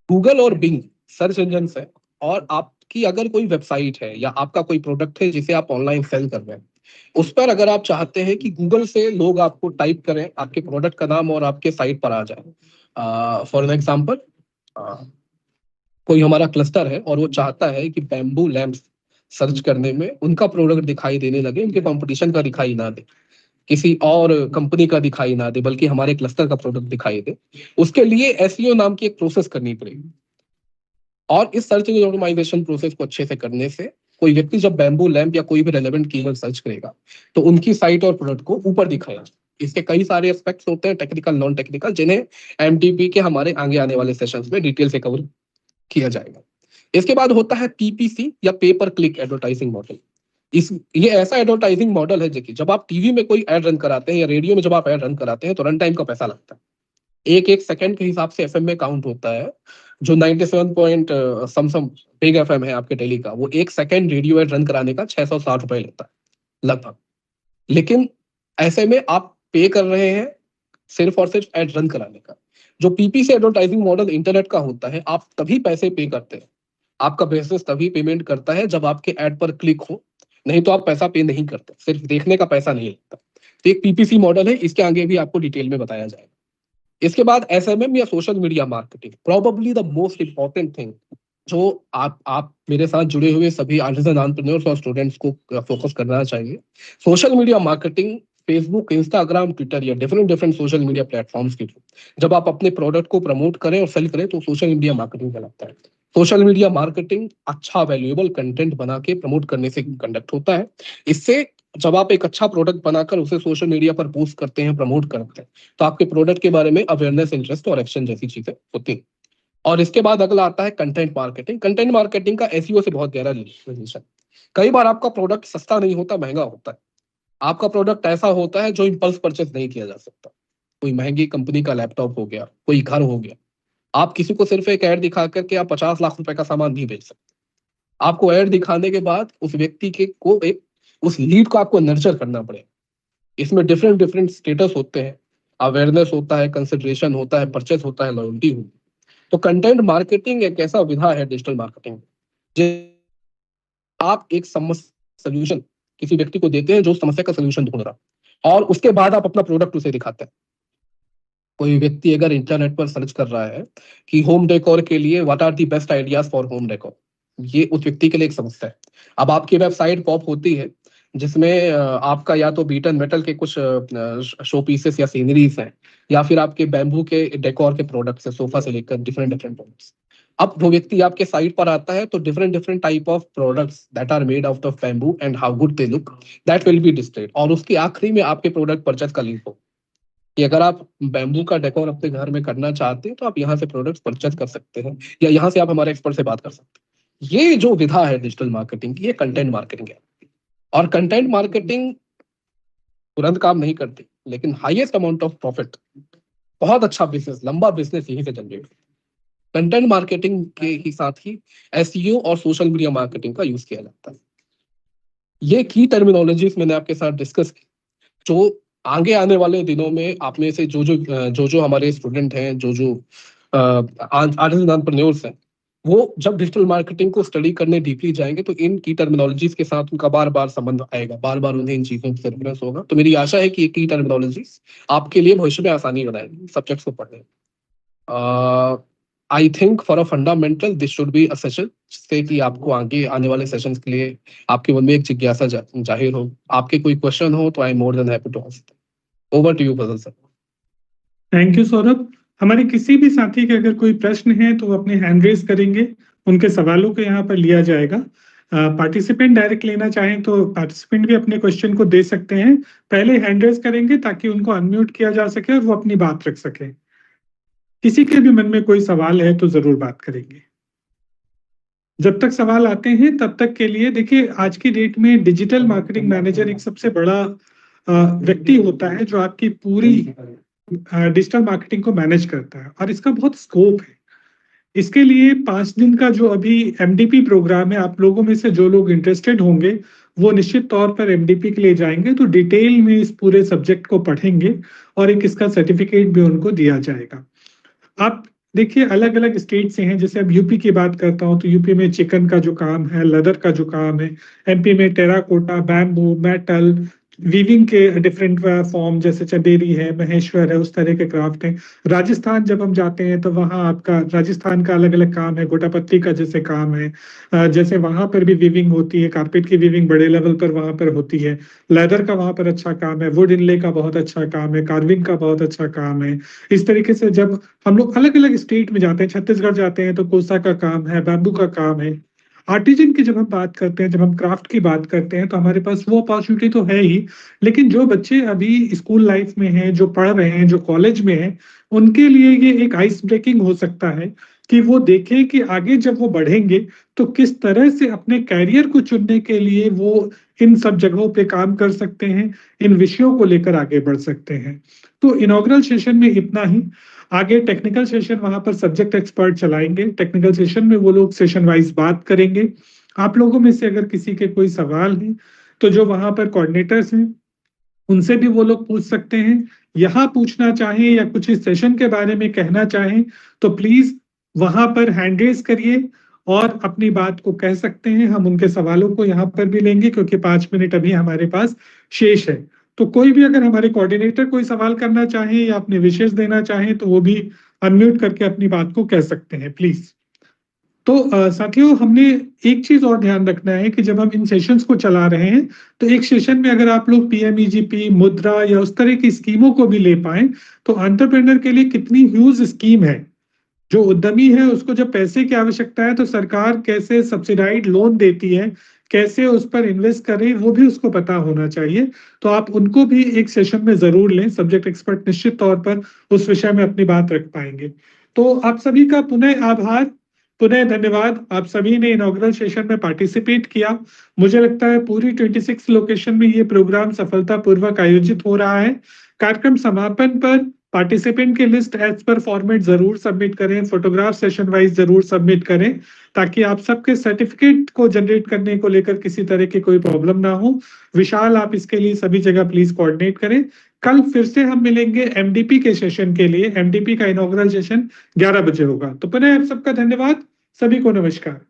गूगल और बिंग सर्च इंजन है, और आपकी अगर कोई वेबसाइट है या आपका कोई प्रोडक्ट है जिसे आप ऑनलाइन सेल कर रहे हैं, उस पर अगर आप चाहते हैं कि गूगल से लोग आपको टाइप करें, आपके प्रोडक्ट का नाम और आपके साइट पर आ जाए। फॉर एन एग्जाम्पल, कोई हमारा क्लस्टर है और वो चाहता है कि बैम्बू लैंप्स सर्च करने में उनका प्रोडक्ट दिखाई देने लगे, उनके कंपटीशन का दिखाई ना दे, किसी और कंपनी का दिखाई ना दे, बल्कि हमारे क्लस्टर का प्रोडक्ट दिखाई दे। उसके लिए एसईओ नाम की एक प्रोसेस करनी पड़ेगी। और इस सर्च इंजन ऑप्टिमाइजेशन प्रोसेस को अच्छे से करने से कोई व्यक्ति जब बैम्बू लैंप या कोई भी रेलेवेंट कीवर्ड सर्च करेगा तो उनकी साइट और प्रोडक्ट को ऊपर दिखाएगा। इसके कई सारे एस्पेक्ट्स होते हैं, टेक्निकल, नॉन टेक्निकल, जिन्हें एमटीपी के हमारे आगे आने वाले सेशंस में डिटेल से कवर किया जाएगा। इसके बाद होता है पीपीसी या पे पर क्लिक एडवर्टाइजिंग मॉडल। ये ऐसा एडवर्टाइजिंग मॉडल है कि जब आप टीवी में कोई एड रन कराते हैं या रेडियो में जब आप एड रन कराते हैं तो रन टाइम का पैसा लगता है। एक सेकंड के हिसाब से एफएम में काउंट होता है। जो 97 पॉइंट सम बिग एफएम है आपके दिल्ली का, वो 1 सेकंड रेडियो एड रन कराने का 660 रुपए लेता है लगभग। लेकिन ऐसे में आप पे कर रहे हैं सिर्फ और सिर्फ एड रन कराने का। जो पीपीसी एडवर्टाइजिंग मॉडल इंटरनेट का होता है, आप तभी पैसे पे करते हैं, आपका बिजनेस तभी पेमेंट करता है जब आपके एड पर क्लिक हो, नहीं तो आप पैसा पे नहीं करते, सिर्फ देखने का पैसा नहीं लगता। तो एक पीपीसी मॉडल है, इसके आगे भी आपको डिटेल में बताया जाएगा। इसके बाद एसएमएम या social media marketing, probably the most important thing जो आप मेरे साथ जुड़े हुए सभी आर्टिजन एंटरप्रेन्योर्स और स्टूडेंट्स को फोकस करना चाहिए। Social media marketing, Facebook, Instagram, Twitter या डिफरेंट सोशल मीडिया प्लेटफॉर्म्स के थ्रू जब आप अपने प्रोडक्ट को प्रमोट करें और सेल करें तो सोशल मीडिया मार्केटिंग कहलाता है। सोशल मीडिया मार्केटिंग अच्छा वैल्यूएबल कंटेंट बना के प्रमोट करने से कंडक्ट होता है। इससे जब आप एक अच्छा प्रोडक्ट बनाकर उसे सोशल मीडिया पर पोस्ट करते हैं, प्रमोट करते हैं, तो आपके प्रोडक्ट के बारे में अवेयरनेस, इंटरेस्ट और एक्शन जैसी चीजें होती हैं। और इसके बाद अगला आता है कंटेंट मार्केटिंग। कंटेंट मार्केटिंग का एसईओ से बहुत गहरा रिलेशन। कई बार आपका प्रोडक्ट सस्ता नहीं होता, महंगा होता है। आपका प्रोडक्ट ऐसा होता है जो इंपल्स परचेस नहीं किया जा सकता। कोई महंगी कंपनी का लैपटॉप हो गया, कोई घर हो गया, आप किसी को सिर्फ एक ऐड दिखा करके आप 50 लाख रुपए का सामान नहीं बेच सकते। आपको ऐड दिखाने के बाद उस व्यक्ति के को एक उस लीड को आपको नर्चर करना पड़ेगा। इसमें डिफरेंट स्टेटस होते हैं, अवेयरनेस होता है, कंसिडरेशन होता है, परचेस होता है, लॉयल्टी होती है। तो कंटेंट मार्केटिंग एक ऐसा विधा है डिजिटल मार्केटिंग, आप एक सोल्यूशन किसी व्यक्ति को देते हैं जो समस्या का सोल्यूशन ढूंढ रहा, और उसके बाद आप अपना प्रोडक्ट उसे दिखाते हैं। कोई व्यक्ति अगर इंटरनेट पर सर्च कर रहा है कि होम डेकोर के लिए what are the best ideas for home decor, ये उस व्यक्ति के लिए एक समस्या है। अब आपकी वेबसाइट पॉप होती है जिसमें आपका या तो बीटन मेटल के कुछ शो पीसेस या सीनरीज हैं, या फिर आपके बैम्बू के डेकोर के प्रोडक्ट्स है, सोफा से लेकर डिफरेंट प्रोडक्ट्स। अब वो व्यक्ति आपके साइट पर आता है तो different type of products that are made out of bamboo and how good they look, that will be displayed. और उसके आखिरी में आपके प्रोडक्ट परचेज का लिंक हो कि अगर आप बैम्बू का डेकोर अपने घर में करना चाहते हैं तो आप यहाँ से प्रोडक्ट्स परचेज कर सकते हैं, या यहाँ से आप हमारे एक्सपर्ट से बात कर सकते हैं। ये जो विधा है डिजिटल मार्केटिंग की, ये कंटेंट मार्केटिंग है। और कंटेंट मार्केटिंग तुरंत काम नहीं करती, लेकिन हाईएस्ट अमाउंट ऑफ प्रॉफिट, बहुत अच्छा बिजनेस, लंबा बिजनेस यहीं से जनरेट। कंटेंट मार्केटिंग के ही साथ ही एसईओ और सोशल मीडिया मार्केटिंग का यूज किया जाता है। ये की टर्मिनोलॉजीज मैंने आपके साथ डिस्कस की, जो आगे आने वाले दिनों में आप में से जो हमारे स्टूडेंट हैं, जो आर्टिजन एंटरप्रेन्योर्स हैं, वो जब डिजिटल मार्केटिंग को स्टडी करने डीपली जाएंगे तो इन की टर्मिनोलॉजीज के साथ उनका बार बार संबंध आएगा, बार बार उन्हें इन चीजों से रेफरेंस होगा। तो मेरी आशा है कि ये की टर्मिनोलॉजीज आपके लिए भविष्य में आसानी बनाएगी सब्जेक्ट्स को पढ़ने। I think for a fundamental this should be a session, जिससे कि आपको आगे आने वाले सेशंस के लिए आपके मन में एक जिज्ञासा जाहिर हो। आपके कोई क्वेश्चन हो तो I am more than happy to answer. Over to you Fazal sir. Thank you Saurabh. हमारे किसी भी साथी के अगर कोई प्रश्न है तो वो अपने हैंड रेज करेंगे, उनके सवालों को यहाँ पर लिया जाएगा। पार्टिसिपेंट डायरेक्ट लेना चाहें तो पार्टिसिपेंट भी अपने क्वेश्चन को दे सकते हैं, पहले हैंड रेज करेंगे ताकि उनको अनम्यूट किया जा सके और वो अपनी बात रख सके। किसी के भी मन में कोई सवाल है तो जरूर बात करेंगे। जब तक सवाल आते हैं तब तक के लिए देखिए, आज की डेट में डिजिटल मार्केटिंग मैनेजर एक सबसे बड़ा व्यक्ति होता है जो आपकी पूरी डिजिटल मार्केटिंग को मैनेज करता है और इसका बहुत स्कोप है। इसके लिए 5 दिन का जो अभी एमडीपी प्रोग्राम है, आप लोगों में से जो लोग इंटरेस्टेड होंगे वो निश्चित तौर पर एमडीपी के लिए जाएंगे तो डिटेल में इस पूरे सब्जेक्ट को पढ़ेंगे और एक इसका सर्टिफिकेट भी उनको दिया जाएगा। आप देखिए, अलग अलग स्टेट से हैं, जैसे अब यूपी की बात करता हूँ तो यूपी में चिकन का जो काम है, लेदर का जो काम है, एमपी में टेराकोटा, बैम्बू, मेटल, वीविंग के डिफरेंट फॉर्म जैसे चंदेरी है, महेश्वर है, उस तरह के क्राफ्ट हैं। राजस्थान जब हम जाते हैं तो वहाँ आपका राजस्थान का अलग अलग काम है, गोटापत्ती का जैसे काम है, जैसे वहां पर भी वीविंग होती है, कारपेट की वीविंग बड़े लेवल पर वहां पर होती है, लेदर का वहां पर अच्छा काम है, वुड इनले का बहुत अच्छा काम है, कार्विंग का बहुत अच्छा काम है। इस तरीके से जब हम लोग अलग अलग स्टेट में जाते हैं, छत्तीसगढ़ जाते हैं तो कोसा का काम है, बैम्बू का काम है। आर्टिजन की जब हम बात करते हैं, जब हम क्राफ्ट की बात करते हैं तो हमारे पास वो अपॉर्चुनिटी तो है ही, लेकिन जो बच्चे अभी स्कूल लाइफ में हैं, जो पढ़ रहे हैं, जो कॉलेज में हैं, उनके लिए ये एक आइस ब्रेकिंग हो सकता है कि वो देखें कि आगे जब वो बढ़ेंगे तो किस तरह से अपने कैरियर को चुनने के लिए वो इन सब जगहों पे काम कर सकते हैं, इन विषयों को लेकर आगे बढ़ सकते हैं। तो इनॉग्रल सेशन में इतना ही। आगे टेक्निकल सेशन वहां पर सब्जेक्ट एक्सपर्ट चलाएंगे, टेक्निकल सेशन में वो लोग सेशन वाइज बात करेंगे। आप लोगों में से अगर किसी के कोई सवाल है तो जो वहां पर कोऑर्डिनेटर्स हैं उनसे भी वो लोग पूछ सकते हैं। यहाँ पूछना चाहें या कुछ इस सेशन के बारे में कहना चाहें तो प्लीज वहां पर हैंड रेज करिए और अपनी बात को कह सकते हैं। हम उनके सवालों को यहाँ पर भी लेंगे क्योंकि 5 मिनट अभी हमारे पास शेष है। तो कोई भी अगर हमारे कोऑर्डिनेटर कोई सवाल करना चाहे या अपने विशेष देना चाहे तो वो भी अनम्यूट करके अपनी बात को कह सकते हैं प्लीज। तो साथियों, हमने एक चीज और ध्यान रखना है कि जब हम इन सेशंस को चला रहे हैं तो एक सेशन में अगर आप लोग पीएमईजीपी, मुद्रा या उस तरह की स्कीमों को भी ले पाए तो एंटरप्रेन्योर के लिए कितनी ह्यूज स्कीम है। जो उद्यमी है उसको जब पैसे की आवश्यकता है तो सरकार कैसे सब्सिडाइड लोन देती है, कैसे उस पर इन्वेस्ट करें, वो भी उसको पता होना चाहिए। तो आप उनको भी एक सेशन में जरूर लें, सब्जेक्ट एक्सपर्ट निश्चित तौर पर उस विषय में अपनी बात रख पाएंगे। तो आप सभी का पुनः आभार, पुनः धन्यवाद। आप सभी ने इनॉग्रल सेशन में पार्टिसिपेट किया। मुझे लगता है पूरी 26 लोकेशन में ये प्रोग्राम सफलतापूर्वक आयोजित हो रहा है। कार्यक्रम समापन पर पार्टिसिपेंट की लिस्ट एज पर फॉर्मेट जरूर सबमिट करें, फोटोग्राफ सेशन वाइज जरूर सबमिट करें ताकि आप सबके सर्टिफिकेट को जनरेट करने को लेकर किसी तरह की कोई प्रॉब्लम ना हो। विशाल, आप इसके लिए सभी जगह प्लीज कोऑर्डिनेट करें। कल फिर से हम मिलेंगे एमडीपी के सेशन के लिए। एमडीपी का इनॉग्रल सेशन 11 बजे होगा। तो पुनः आप सबका धन्यवाद, सभी को नमस्कार।